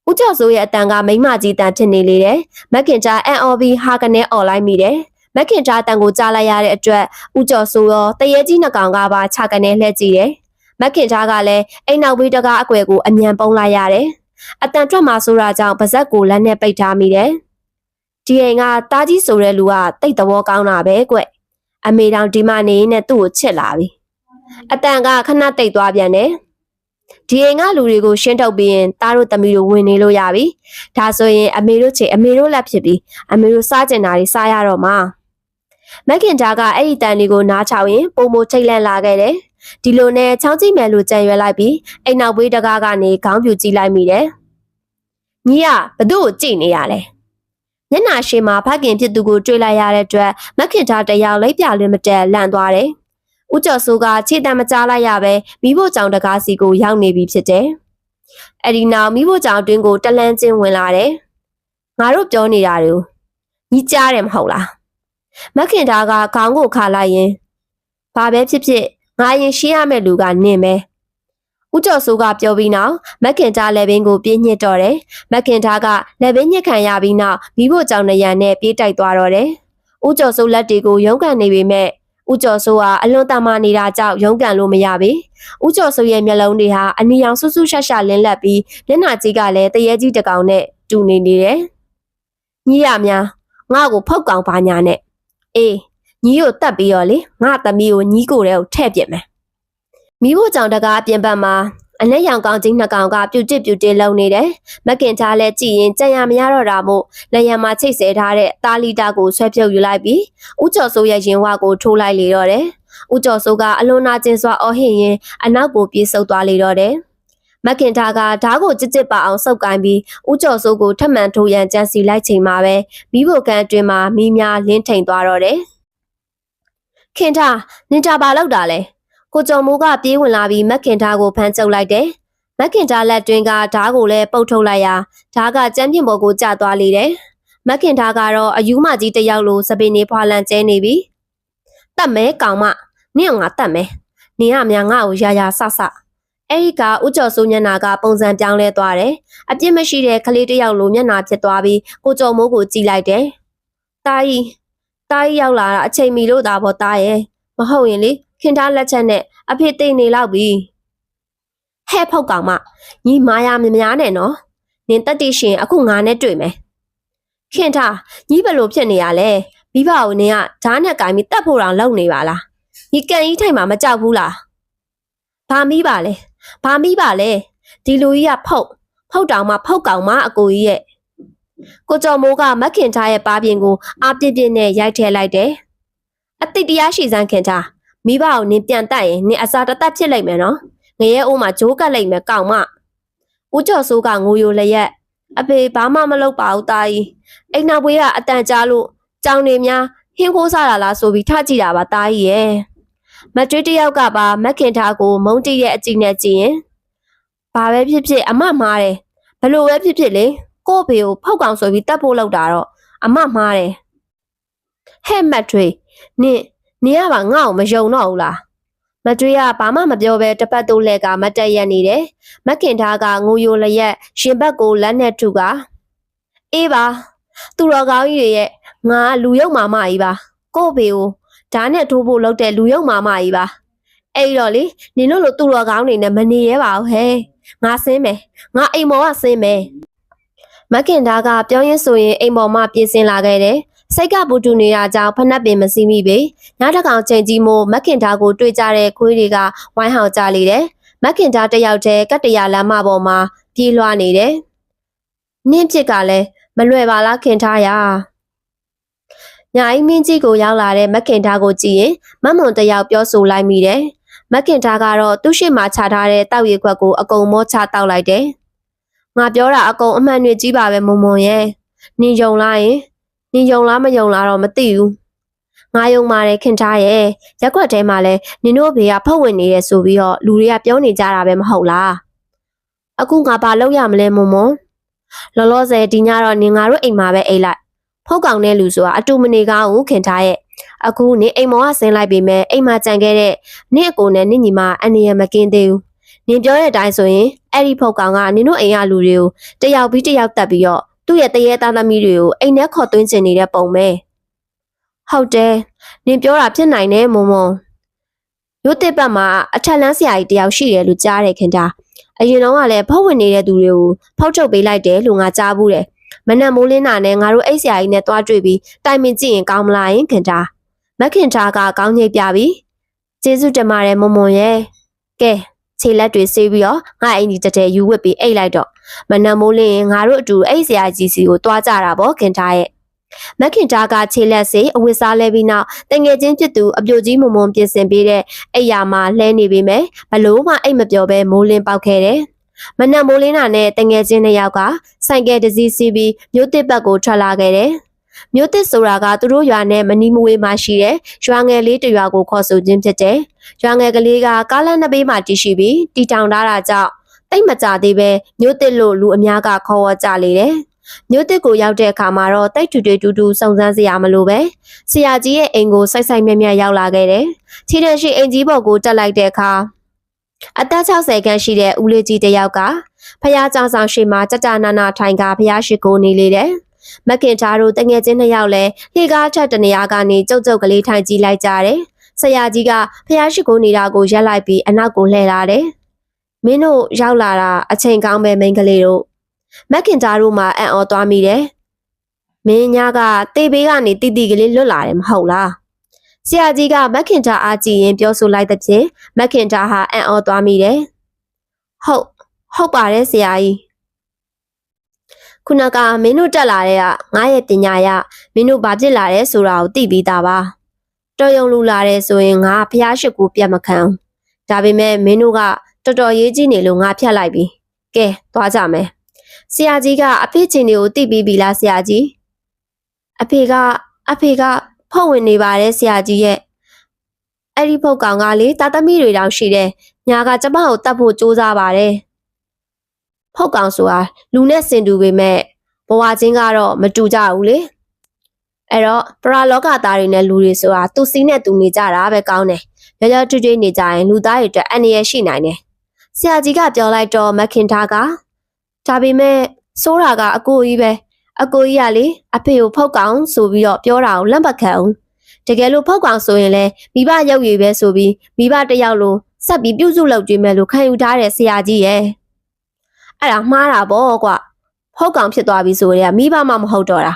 ဦးကျော်စိုးရဲ့အတန်ကမိမကြီးတန်ဖြစ်နေလေတယ်။မက်ခင်တာအန်အော်ဘီဟာကနေអော်လိုက်မိတယ်။မက်ခင်တာတန်ကိုကြားလိုက်ရတဲ့အတွက်ဦးကျော်စိုးရောတရေကြီးနှစ်ကောင်ကပါခြာကနေလှည့်ကြည့်တယ်။မက်ခင်တာကလည်းအိမ်နောက်ဘေးတကားအကွယ်ကိုအမြန်ပုံးလိုက်ရတယ်။အတန်ထွက်မှာဆိုတာကြောင့်ပါဇက်ကိုလက်နဲ့ပိတ်ထားမိတယ်။ဒီအိမ်ကတားကြီးဆိုတဲ့လူကတိတ်သဘောကောင်းတာပဲကွ။အမေတောင်ဒီမနေနဲ့သူ့ကိုချစ်လာပြီ။အတန်ကခဏတိတ်သွားပြန်တယ်။ဒီအိမ်ကလူတွေကိုရှင်းထုတ်ပြီးရင်တားတို့သမီးတို့ဝင်နေလို့ရပြီ။ဒါဆိုရင်အမေတို့ချေအမေတို့လက်ဖြစ်ပြီးအမေတို့စားကျင်တာတွေစားရတော့မှာ။မက်ခင်တာကအဲ့ဒီတန်လေးကိုနားချောင်းရင်ပုံမချိတ်လန့်လာခဲ့တယ်။ဒီလိုနဲ့ချောင်းကြည့်မယ်လို့ကြံရွယ်လိုက်ပြီးအိမ်နောက်ဘေးတကားကနေခေါင်းပြူကြည့်လိုက်မိတယ်။ညီကဘသူ့ကိုကြည့်နေရလဲ။မျက်နှာရှိမှာဖခင်ဖြစ်သူကိုတွေ့လိုက်ရတဲ့အတွက်မက်ခင်တာတယောက်လိပ်ပြလွင်မတက်လန့်သွားတယ်။ဦးကျော်စိုးကခြေတံမကြားလိုက်ရပဲမိဖို့ကြောင်တကားစီကိုရောက်နေပြီဖြစ်တယ်။အဲ့ဒီနောက်မိဖို့ကြောင်တွင်းကိုတလန်းချင်းဝင်လာတယ်။ငါတို့ပြောနေတာတွေကိုညီကြားတယ်မဟုတ်လား။မက်ခင်တာကခေါင်းကိုခါလိုက်ရင်ဘာပဲဖြစ်ဖြစ်ငါရင်ရှင်းရမယ့်လူကနင်းပဲ။ဦးကျော်စိုးကပြောပြီးနောက်မက်ခင်တာလက်ဘင်းကိုပြင်းညှစ်တော့တယ်။မက်ခင်တာကလက်ဘင်းညှစ်ခံရပြီးနောက်မိဖို့ကြောင်နရံနဲ့ပြေးတိုက်သွားတော့တယ်။ဦးကျော်စိုးလက်တွေကိုရုန်းကန်နေပေမဲ့ဦးကျော်စိုးဟာအလွန်တမာနေတာကြောင့်ရုန်းကန်လို့မရပေ။ဦးကျော်စိုးရဲ့မျက်လုံးတွေဟာအနီရောင်ဆူဆူရှာရှာလင်းလက်ပြီးမျက်နှာကြီးကလည်းတရေကြီးတစ်ကောင်နဲ့တူနေတယ်။ညီရများငါ့ကိုဖောက်ကောင်ပါညာနဲ့အေးညီကိုတတ်ပြီးတော့လေငါသမီးကိုညီကိုတဲ့ကိုထဲ့ပြစ်မယ်။မိဖို့ကြောင့်တကားအပြင်ဘက်မှာအနက်ရောင်ကောင်ကြီးနှစ်ကောင်ကပြူတစ်လုံနေတယ်။မက်ခင်ထားလဲကြည့်ရင်ကြံရမရတော့တာမို့လက်ရံမှာချိတ်ဆဲထားတဲ့တာလီတာကိုဆွဲပြုတ်ယူလိုက်ပြီးဦးကျော်စိုးရဲ့ရင်ဝါကိုထိုးလိုက်လေတော့တယ်။ဦးကျော်စိုးကအလွန်နာကျင်စွာအော်ဟစ်ရင်အနောက်ကိုပြေးဆုပ်သွားလေတော့တယ်။မက်ခင်ထားကဓားကိုကြစ်ပါအောင်ဆုပ်ကိုင်းပြီးဦးကျော်စိုးကိုထပ်မံထိုးရန်ကြံစီလိုက်ချိန်မှာပဲမိဖို့ကန်အတွင်းမှာမိများလင်းထိန်သွားတော့တယ်။ခင်ထားနင်တာပါလောက်တာလဲကိုကျော်မိုးကပြေးဝင်လာပြီးမက်ခင်ထားကိုဖမ်းချုပ်လိုက်တယ်။မက်ခင်ထားလက်တွင်ကဓားကိုလည်းပုတ်ထုတ်လိုက်ရာဓားကကျမ်းပြင်ပေါ်ကိုကျသွားလေတယ်။မက်ခင်ထားကတော့အယူမကြီးတစ်ယောက်လိုစပင်းနေဖွာလန်ကျဲနေပြီ။တတ်မဲကောင်မနင့်ငါတတ်မဲနင်ကများငါ့ကိုရာဆဆအဲ့ဒီကဦးကျော်စိုးမျက်နှာကပုံစံပြောင်းလဲသွားတယ်။အပြစ်မရှိတဲ့ကလေးတစ်ယောက်လိုမျက်နှာဖြစ်သွားပြီးကိုကျော်မိုးကိုကြည့်လိုက်တယ်။တာကြီးရောက်လာတာအချိန်မီလို့သာပေါ့တာရဲ့မဟုတ်ရင်လေခင်ထားလက်ချက်နဲ့အဖေတိတ်နေလောက်ပြီဟဲ့ဖောက်ကောင်မညီမာယာမများနဲ့နော်နင်တက်တိရှင်အခုငါနဲ့တွေ့မယ်ခင်ထားညီဘလို့ဖြစ်နေရလဲမိဘကိုနင်ကဓာတ်နဲ့ကင်ပြီးတတ်ဖို့တောင်လုပ်နေပါလားညီကန်ကြီးထိုင်မှာမကြောက်ဘူးလားဘာမိပါလဲဒီလူကြီးကဖုတ်တောင်မှဖုတ်ကောင်မအကိုကြီးရဲ့ကိုကျော်မိုးကမက်ခင်ထားရဲ့ပါပြင်ကိုအာပြင်းနဲ့ရိုက်ထဲလိုက်တယ်အတိတ်တရားရှိစမ်းခင်ထားမိဘကိုနင်ပြန်တက်ရင်နင်အစာတသက်ဖြစ်လိုက်မယ်နော်ငရဲအိုးမှာဂျိုးကတ်လိုက်မယ်ကောင်မဦးကျော်စိုးကငိုယိုလျက်အဖေဘာမှမလုပ်ပါဘူးတာကြီးအိမ်နောက်ဘေးကအတန်ကြားလို့ကြောင်နေများဟင်းခိုးစားတာလားဆိုပြီးထကြည့်တာပါတာကြီးရဲ့မတ်တွေးတယောက်ကပါမက်ခင်ထားကိုမုန်းတိရဲ့အကြည့်နဲ့ကြည့်ရင်ဘာပဲဖြစ်ဖြစ်အမမှားတယ်ဘလို့ပဲဖြစ်ဖြစ်လေကို့ဖေကိုဖောက်ကောင်ဆိုပြီးတတ်ဖို့လောက်တာတော့အမမှားတယ်ဟဲ့မတ်ထွေးနင်ကပါငါ့ကိုမယုံတော့ဘူးလားမတ်ထွေးကဘာမှမပြောဘဲတပတ်တိုးလက်ကမတ်တက်ရက်နေတယ်မက်ခင်ထားကငိုယိုလျက်ရှင်ဘက်ကိုလက်နဲ့ထုကအေးပါသူတော်ကောင်းကြီးတွေရဲ့ငါလူယုံမာမကြီးပါကို့ဖေကိုဓာတ်နဲ့ထိုးဖို့လုပ်တဲ့လူယုံမာမကြီးပါ အဲ့တော့လေနင်တို့လိုသူ့တော်ကောင်းနေနဲ့မနေရဲပါဘူးဟဲ့ငါဆင်းမယ်ငါအိမ်ပေါ်ကဆင်းမယ်မခင်သားကပြောရင်းဆိုရင်အိမ်ပေါ်မှပြေးဆင်းလာခဲ့တယ်စိတ်ကပူတူနေတာကြောင့်ဖနှက်ပင်မစီးမိပေညတစ်ကောင်ချိန်ကြီးမို့မခင်သားကိုတွေ့ကြတဲ့ခွေးတွေကဝိုင်းဟောင်ကြလေတယ်မခင်သားတယောက်တည်းကတ္တရာလမ်းမပေါ်မှာပြေးလွှားနေတယ်နင့်ဖြစ်ကလည်းမလွယ်ပါလားခင်သားရညာအိမ်မင်းကြီးကိုရောက်လာတဲ့မခင်သားကိုကြည့်ရင်မမွန်တယောက်ပြောဆိုလိုက်မိတယ်မခင်သားကတော့သူ့ရှိမှခြာထားတဲ့တောက်ရီခွက်ကိုအကုန်မောချတောက်လိုက်တယ်ငါပြောတာအကုန်အမှန်တွေကြီးပါပဲမုံမုံရဲ့နင်ယုံလားရင်နင်ယုံလားမယုံလားတော့မသိဘူးငါယုံပါတယ်ခင်သားရဲ့ရက်ွက်ထဲမှာလဲနင်တို့ဘေးကဖုတ်ဝင်နေရဲဆိုပြီးတော့လူတွေကပြောနေကြတာပဲမဟုတ်လားအခုငါဘာလုပ်ရမလဲမုံမုံလောလောဆယ်ဒီညတော့နင်ငါတို့အိမ်မှာပဲအိတ်လိုက်ဖုတ်ကောင်တဲ့လူဆိုတာအတူမနေကောင်းဘူးခင်သားရဲ့အခုနင်အိမ်မောကဆင်းလိုက်ပြီမဲ့အိမ်မှာကြံခဲ့တဲ့နင့်အကိုနဲ့နင့်ညီမအန်နီရမကင်းသေးဘူးနင်ပြောတဲ့အတိုင်းဆိုရင်အဲ့ဒီဖုတ်ကောင်ကနင်တို့အိမ်ကလူတွေကိုတယောက်ပြီးတယောက်တက်ပြီးတော့သူ့ရဲ့တရေသားသမီးတွေကိုအိမ်ထဲခေါ်သွင်းချင်နေတဲ့ပုံပဲဟုတ်တယ်နင်ပြောတာဖြစ်နိုင်တယ်မုံမုံရိုးတစ်ပတ်မှာအထက်လန်းဆရာကြီးတယောက်ရှိတယ်လို့ကြားတယ်ခင်ဗျာအရင်တော့ကလည်းဖောက်ဝင်နေတဲ့သူတွေကိုဖောက်ထုတ်ပေးလိုက်တယ်လို့ငါကြားဘူးတယ်မနက်မိုးလင်းတာနဲ့ငါတို့အိတ်ဆရာကြီးနဲ့တွားတွေ့ပြီးတိုင်ပင်ကြည့်ရင်ကောင်းမလားယင်ခင်ဗျာမခင်သားကကောင်းညိတ်ပြပြီကျေးဇူးတင်ပါတယ်မုံမုံရဲ့ကဲခြေလက်တွေဆေးပြီးတော့ငါအိမ်ကြီးတက်တဲ့ယူဝစ်ပြီးအိတ်လိုက်တော့မနက်မိုးလင်းရင်ငါတို့အတူအိတ်ဆရာကြီးစီကိုတွားကြတာပေါ့ခင်သားရဲ့မခင်သားကခြေလက်ဆေးအဝတ်စားလဲပြီးနောက်တငယ်ချင်းဖြစ်သူအပြိုကြီးမုံမုံပြင်ဆင်ပေးတဲ့အိယာမှာလှဲနေပြီမယ်ဘလို့မှအိတ်မပြောဘဲမိုးလင်းပေါက်ခဲ့တယ်မနက်မိုးလင်းတာနဲ့တငယ်ချင်းနှစ်ယောက်ကဆိုင်ကယ်တစ်စီးစီးပြီးမြို့တစ်ဘက်ကိုထွက်လာခဲ့တယ်မြို့တစ်ဆိုတာကသူတို့ရွာနဲ့မနီမဝေးမှရှိတဲ့ရွာငယ်လေးတစ်ရွာကိုခေါ်ဆိုခြင်းဖြစ်တယ်။ရွာငယ်ကလေးကကားလမ်းနှစ်ဘေးမှာတည်ရှိပြီးတီတောင်ထားတာကြောင့်တိတ်မကြသေးပဲမြို့တစ်လို့လူအများကခေါ်ဝေါ်ကြလေတယ်။မြို့တစ်ကိုရောက်တဲ့အခါမှာတော့တိတ်တူတူစုံစမ်းစရာမလိုပဲဆရာကြီးရဲ့အိမ်ကိုစိုက်စိုက်မြက်မြက်ရောက်လာခဲ့တယ်။ခြေတံရှိအိမ်ကြီးပေါ်ကိုတက်လိုက်တဲ့အခါအသက်60ခန့်ရှိတဲ့ဦးလေးကြီးတစ်ယောက်ကဖះเจ้าဆောင်ရှိမှကြကြနာနာထိုင်ကဖះရှိကိုနေလေတယ်။မခင်သားတို့တငယ်ချင်းနှစ်ယောက်လဲလှေကားချက်တနေရာကနေကြုတ်ကြုတ်ကလေးထိုင်ကြည့်လိုက်ကြတယ်။ဆရာကြီးကဖះရှိကိုနေတာကိုရက်လိုက်ပြီးအနောက်ကိုလှည့်လာတယ်။မင်းတို့ရောက်လာတာအချိန်ကောင်းပဲမိန်းကလေးတို့မခင်သားတို့မှအံ့ဩသွားမိတယ်။မင်းညာကတေးဘေးကနေတီတီကလေးလွတ်လာတယ်မဟုတ်လား။ဆရာကြီးကမခင်သားအားကြည့်ရင်ပြောဆိုလိုက်တဲ့ဖြင့်မခင်သားဟာအံ့ဩသွားမိတယ်။ဟုတ်ပါတယ်ဆရာကြီးခုနကမင်းတို့တက်လာတဲ့ကငါရဲ့ပညာရမင်းတို့ဘာဖြစ်လာလဲဆိုတာကိုသိပြီးသားပါတော်ရုံလူလာတယ်ဆိုရင်ငါဖះရှိကိုပြတ်မခံဒါပေမဲ့မင်းတို့ကတော်တော်ရေးကြီးနေလို့ငါဖြတ်လိုက်ပြီကဲသွားကြမယ်ဆရာကြီးကအဖေချင်းတွေကိုသိပြီးပြီလားဆရာကြီးအဖေကဖောက်ဝင်နေပါတယ်ဆရာကြီးရဲ့အဲ့ဒီဖုတ်ကောင်ကလေတာသမီတွေတောင်ရှိတယ်ညာကကျမကိုတတ်ဖို့စူးစမ်းပါတယ်ဖုတ်ကောင်ဆိုတာလူနဲ့စင်တူပေမဲ့ဘဝချင်းကတော့မတူကြဘူးလေအဲ့တော့ပရာလောကသားတွေနဲ့လူတွေဆိုတာသူစီးနဲ့သူနေကြတာပဲကောင်းတယ်ရရထွေးထွေးနေကြရင်လူသားတွေအတွက်အန္တရာယ်ရှိနိုင်တယ်ဆရာကြီးကပြောလိုက်တော့မခင်သားကဒါပေမဲ့စိုးတာကအကိုကြီးပဲအကိုကြီးကလေအဖေကိုဖုတ်ကောင်ဆိုပြီးတော့ပြောတာကိုလက်မခံဘူးတကယ်လို့ဖုတ်ကောင်ဆိုရင်လည်းမိဘရုပ်ရည်ပဲဆိုပြီးမိဘတယောက်လိုဆက်ပြီးပြုစုလုပ်ကြည့်မယ်လို့ခံယူထားတဲ့ဆရာကြီးရဲ့အဲ့ဒါမှားတာပေါ့ကွာဖုတ်ကောင်ဖြစ်သွားပြီဆိုရင်မိဘမှမဟုတ်တော့တာ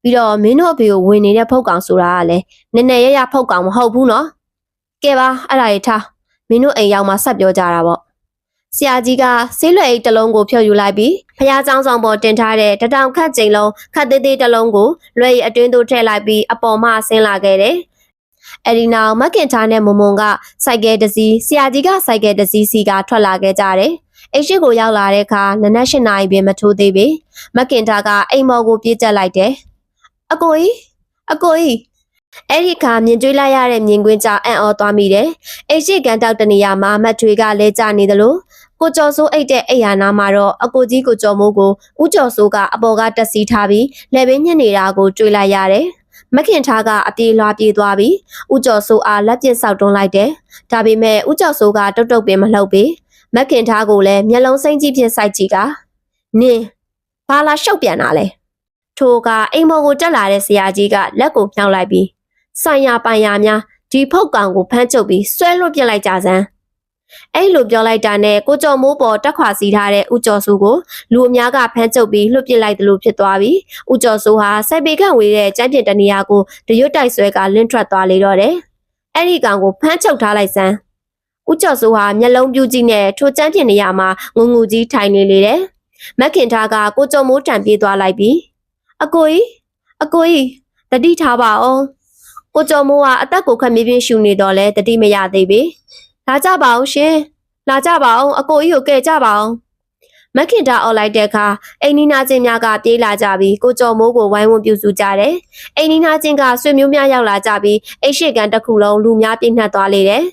ပြီးတော့မင်းတို့အဖေကိုဝင်နေတဲ့ဖုတ်ကောင်ဆိုတာကလည်းနည်းနည်းရရဖုတ်ကောင်မဟုတ်ဘူးနော်ကဲပါအဲ့ဒါရထားမင်းတို့အိမ်ရောက်မှဆက်ပြောကြတာပေါ့ဆရာကြီးကဆေးလွယ်အိတ်တစ်လုံးကိုဖြုတ်ယူလိုက်ပြီးဖះเจ้าဆောင်ပေါ်တင်ထားတဲ့တတောင်ခတ်ကျိန်လုံးခတ်သေးသေးတစ်လုံးကိုလွယ်ရည်အတွင်းသို့ထည့်လိုက်ပြီးအပေါ်မှဆင်းလာခဲ့တယ်အဲ့ဒီနောက်မခင်သားနဲ့မုံမုံကစိုက်ကဲတစ်စီးဆရာကြီးကစိုက်ကဲတစ်စီးစီကထွက်လာခဲ့ကြတယ်အိမ်ရှိကိုရောက်လာတဲ့အခါနနက်၈နာရီပင်မထိုးသေးပေမခင်သားကအိမ်မော်ကိုပြေးတက်လိုက်တယ်အကိုကြီးအဲ့ဒီအခါမြင်တွေ့လိုက်ရတဲ့မြင်ကွင်းကြောင့်အံ့ဩသွားမိတယ်အိမ်ရှိကန်တောက်တနေရာမှာမတ်တွေကလဲကျနေသလိုကိုကျော်စိုးအိတ်တဲ့အိယာနာမှာတော့အကိုကြီးကိုကျော်မိုးကိုဦးကျော်စိုးကအပေါ်ကတက်စီထားပြီးလက်ဘင်းညှစ်နေတာကိုတွေ့လိုက်ရတယ်မခင်သားကအပြေးလွှားပြေးသွားပြီးဦးကျော်စိုးအားလက်ပြစ်ဆောက်တွန်းလိုက်တယ်ဒါပေမဲ့ဦးကျော်စိုးကတုတ်တုတ်ပင်မလှုပ်ပေမခင်သားကိုလည်းမျက်လုံးစိမ့်ကြီးဖြင့်စိုက်ကြည့်ကနင်းဘာလာရှုပ်ပြန်တာလဲထိုကအိမ်မော်ကိုတက်လာတဲ့ဆရာကြီးကလက်ကိုမြှောက်လိုက်ပြီးဆိုင်ရပိုင်ရများ ဒီဖုတ်ကောင်ကိုဖမ်းချုပ်ပြီးဆွဲလွတ်ပြလိုက်ကြစမ်းအဲ့လိုပြောလိုက်တာနဲ့ကိုကျော်မိုးပေါ်တက်ခွာစီထားတဲ့ဦးကျော်စိုးကိုလူအများကဖမ်းချုပ်ပြီးလွတ်ပစ်လိုက်တယ်လို့ဖြစ်သွားပြီးဦးကျော်စိုးဟာစိုက်ပေခန့်ဝေးတဲ့ကျန်းပြစ်တနေရာကိုတရွတ်တိုက်ဆွဲကလင်းထွက်သွားလေတော့တယ်အဲ့ဒီကောင်ကိုဖမ်းချုပ်ထားလိုက်စမ်းဦးကျော်စိုးဟာမျက်လုံးပြူးကြီးနဲ့ထိုကျန်းပြစ်နေရာမှာငုံငူကြီးထိုင်နေလေတယ်မက်ခင်ထားကကိုကျော်မိုးတန်ပြေးသွားလိုက်ပြီးအကိုကြီးတတိထားပါအောင်ကိုကျော်မိုးကအသက်ကိုခက်မြပြင်းရှူနေတော့လဲတတိမရသေးပြီလာကြပါအောင်ရှင်လာကြပါအောင်အကိုကြီးကိုကဲကြပါအောင်မက်ခင်ထားအော်လိုက်တဲ့အခါအိမ်နီးနားချင်းများကပြေးလာကြပြီးကိုကျော်မိုးကိုဝိုင်းဝန်းပြုစုကြတယ်အိမ်နီးနားချင်းကဆွေမျိုးများရောက်လာကြပြီးအိတ်ရှိကန်တစ်ခုလုံးလူများပြည့်နှက်သွားလေတယ်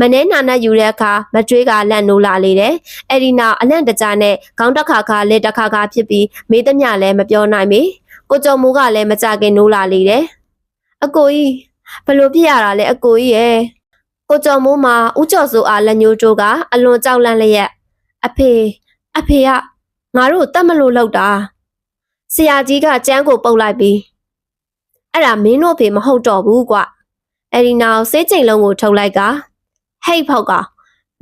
မနှဲနာနဲ့ယူတဲ့အခါမတွေးကလန့်နိုးလာလေတယ်အဲ့ဒီနောက်အလန့်တကြားနဲ့ခေါင်းတစ်ခါခါလက်တစ်ခါခါဖြစ်ပြီးမေးသမျှလည်းမပြောနိုင်ပြီကိုကျော်မိုးကလည်းမကြခင်နိုးလာလေတယ်အကိုကြီးဘလို့ဖြစ်ရတာလဲအကိုကြီးရဲ့ကိုကျော်မိုးမှာဦးကျော်စိုးအားလက်ညှိုးတိုးကအလွန်ကြောက်လန့်လျက်အဖေကငါတို့တတ်မလို့လောက်တာဆရာကြီးကကျန်းကိုပုတ်လိုက်ပြီးအဲ့ဒါမင်းတို့ဖေမဟုတ်တော့ဘူးကွအဲ့ဒီနောက်စေးချိန်လုံးကိုထုတ်လိုက်ကဟိတ်ဖောက်က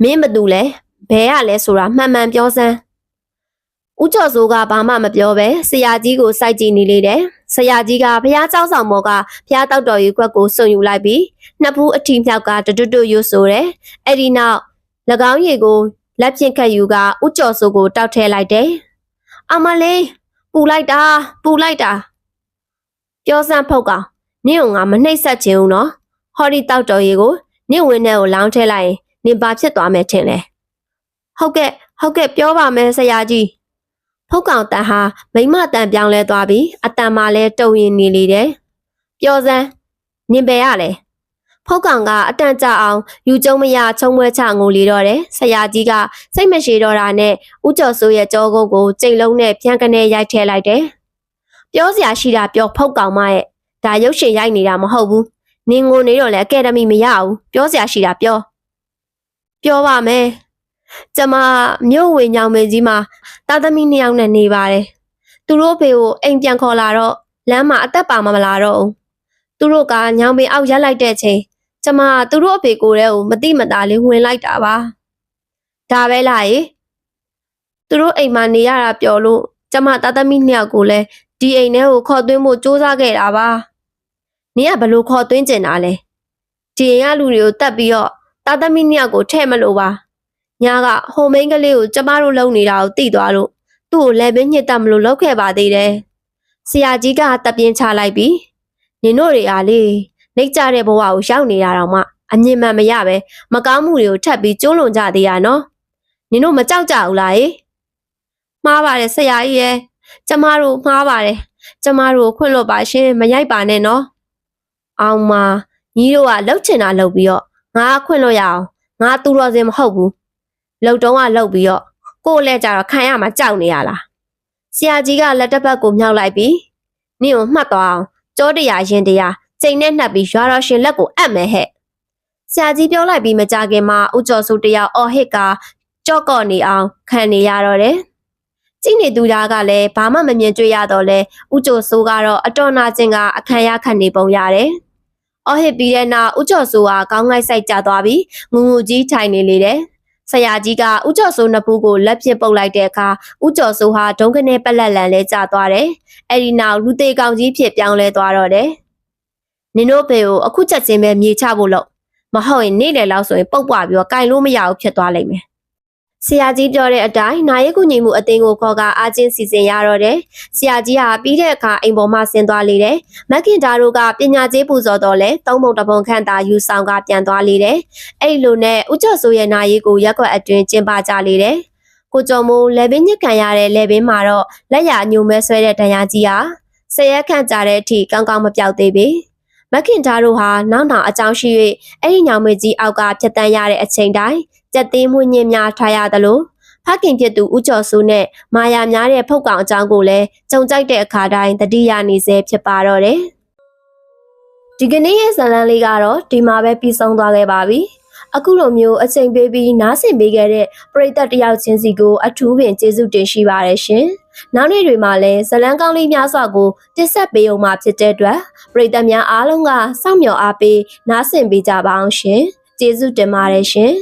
မင်းမတူလဲဘဲရလဲဆိုတာမှန်မှန်ပြောစမ်းဦးကျော်စိုးကဘာမှမပြောပဲဆရာကြီးကိုစိုက်ကြည့်နေလေတယ်ဆရာကြီးကဘုရားเจ้าဆောင်မော်ကဘုရားတောက်တော်ကြီးကွက်ကိုစွန့်ယူလိုက်ပြီးနှစ်ဖူးအထီမြောက်ကတွတ်ရွဆိုတယ်အဲ့ဒီနောက်၎င်းရီကိုလက်ဖြင့်ခတ်ယူကဦးကျော်စိုးကိုတောက်ထဲလိုက်တယ်အမလေးပူလိုက်တာပြောစမ်းဖောက်ကောင်နင့်ကငါမနှိပ်ဆက်ချင်ဘူးနော်ဟော်ဒီတောက်တော်ရီကိုနင့်ဝင်းထဲကိုလောင်းထဲလိုက်ရင်နင်ဘာဖြစ်သွားမယ်ထင်လဲဟုတ်ကဲ့ပြောပါမယ်ဆရာကြီးဖုတ်ကောင်တန်ဟာမိမတန်ပြောင်းလဲသွားပြီးအတန်မှလည်းတုံရင်နေလေတယ်ပြောစမ်းနင်ပဲရလဲဖုတ်ကောင်ကအတန်ကြအောင်ယူကျုံမရချုံမွဲချငိုလေတော့တယ်ဆရာကြီးကစိတ်မရှိတော့တာနဲ့ဦးကျော်စိုးရဲ့ကြောကုန်းကိုကြိတ်လုံးနဲ့ဖြန်းကနေရိုက်ထဲလိုက်တယ်ပြောစရာရှိတာပြောဖုတ်ကောင်မရဲ့ဒါရုပ်ရှင်ရိုက်နေတာမဟုတ်ဘူးနင်ငိုနေတော့လည်းအကယ်ဒမီမရဘူးပြောစရာရှိတာပြောပါမယ်ကျမမြို့ဝင်ညောင်မေကြီးမှာတာသမီ2ယောက်နဲ့နေပါတယ်သူတို့ဖေကိုအိမ်ပြန်ခေါ်လာတော့လမ်းမှာအသက်ပါမလာတော့ဘူးသူတို့ကညောင်မေအောက်ရက်လိုက်တဲ့ချိန်ကျမသူတို့အဖေကိုယ်တည်းကိုမတိမသားလေးဝင်လိုက်တာပါဒါပဲလားရေသူတို့အိမ်မှာနေရတာပျော်လို့ကျမတာသမီ2ယောက်ကိုလည်းဒီအိမ်ထဲကိုခေါ်သွင်းဖို့စူးစမ်းခဲ့တာပါနင်ကဘလို့ခေါ်သွင်းကျင်တာလဲဒီအိမ်ကလူတွေကိုတတ်ပြီးတော့တာသမီ2ယောက်ကိုထဲ့မလို့ပါညာကဟိုမိန်းကလေးကိုကျမတို့လုံနေတာကိုသိသွားလို့သူ့ကိုလည်းပင်ညစ်တတ်မလို့လောက်ခဲ့ပါသေးတယ်ဆရာကြီးကတပ်ပြင်းချလိုက်ပြီးနင်တို့တွေအားလေနှိတ်ကြတဲ့ဘဝကိုရောက်နေတာတော့မှအမြင်မှန်မရပဲမကောင်းမှုတွေကိုထပ်ပြီးကျိုးလွန်ကြသေးရနော်နင်တို့မကြောက်ကြဘူးလားမှားပါတယ်ဆရာကြီးရဲ့ကျမတို့မှားပါတယ်ကျမတို့ခွင့်လွတ်ပါရှင်မရိုက်ပါနဲ့နော်အောင်မညီတို့ကလှုပ်ချင်တာလှုပ်ပြီးတော့ငါခွင့်လွတ်ရအောင်ငါသူတော်စင်မဟုတ်ဘူးလှုပ်တုံးကလှုပ်ပြီးတော့ကိုယ်လည်းကြတော့ခံရမှာကြောက်နေရလားဆရာကြီးကလက်တစ်ဖက်ကိုမြောက်လိုက်ပြီးနင့်ကိုမှတ်သွားအောင်ကြောတရားရင်တရားချိန်နဲ့နှက်ပြီးရွာတော်ရှင်လက်ကိုအပ်မယ်ဟဲ့ဆရာကြီးပြောလိုက်ပြီးမကြခင်မှာဦးကျော်စိုးတယောက်အော်ဟစ်ကကြော့ကော့နေအောင်ခံနေရတော့တယ်ကြည့်နေသူသားကလည်းဘာမှမမြင်တွေ့ရတော့လဲဦးကျော်စိုးကတော့အတော်နာကျင်ကအခမ်းရခတ်နေပုံရတယ်အော်ဟစ်ပြီးတဲ့နောက်ဦးကျော်စိုးကခေါင်းငိုက်ဆိုင်ကျသွားပြီးငုံငူကြီးထိုင်နေလေတယ်ဆရာကြီးကဦးကျော်စိုးနှစ်ဖူးကိုလက်ဖြင့်ပုတ်လိုက်တဲ့အခါဦးကျော်စိုးဟာဒုံကနေပက်လက်လန်လဲကျသွားတယ်အဲ့ဒီနောက်လူသေးကောင်ကြီးဖြစ်ပြောင်းလဲသွားတော့တယ်နင်တို့ဖေကိုအခုချက်ချင်းပဲမြေချဖို့လို့မဟုတ်ရင်နေ့လယ်လောက်ဆိုရင်ပုတ်ပွားပြီးတော့ကင်လို့မရဘူးဖြစ်သွားလိမ့်မယ်ဆရာကြီးပြောတဲ့အတိုင်းနာရီကူညီမှုအသင်းကိုခေါ်ကအားချင်းစီစဉ်ရတော့တယ်ဆရာကြီးဟာပြီးတဲ့အခါအိမ်ပေါ်မှာဆင်းသွားလေတယ်မက်ခင်တာတို့ကပညာကျေးပူဇော်တော့လဲသုံးပုံတစ်ပုံခန့်သာယူဆောင်ကပြန်သွားလေတယ်အဲ့လိုနဲ့ဦးကျော်စိုးရဲ့နာရီကိုရက်ွက်အတွင်းကျင်းပကြလေတယ်ကိုကျော်မိုးလေပင်ညစ်ခံရတဲ့လေပင်မှာတော့လက်ရညိုမဲဆွဲတဲ့ဒဏ်ရာကြီးဟာဆယ်ရက်ခန့်ကြာတဲ့အထိကောင်းကောင်းမပြောက်သေးပေမက်ခင်တာတို့ဟာနောက်နောက်အကြောင်းရှိ၍အဲ့ဒီညောင်မေကြီးအောက်ကဖြတ်တန်းရတဲ့အချိန်တိုင်းကြက်သေးမွေးညင်းများထားရသလိုဖခင်ဖြစ်သူဦးကျော်စိုးနဲ့မာယာများတဲ့ဖုတ်ကောင်အကြောင်းကိုလည်းကြုံကြိုက်တဲ့အခါတိုင်းတတိယနေစေဖြစ်ပါတော့တယ်။ဒီကနေ့ရဲ့ဇာတ်လမ်းလေးကတော့ဒီမှာပဲပြီးဆုံးသွားခဲ့ပါပြီ။အခုလိုမျိုးအချိန်ပေးပြီးနားဆင်ပေးခဲ့တဲ့ပရိသတ်တယောက်ချင်းစီကိုအထူးပင်ကျေးဇူးတင်ရှိပါတယ်ရှင်။ နောက်နေ့တွေမှာလည်းဇလန်းကောင်းလေးများစွာကိုတစ်ဆက်ပေးအောင်မှာဖြစ်တဲ့အတွက်ပရိသတ်များအားလုံးကစောင့်မျှော်အားပေးနားဆင်ပေးကြပါအောင်ရှင်ကျေးဇူးတင်ပါတယ်ရှင်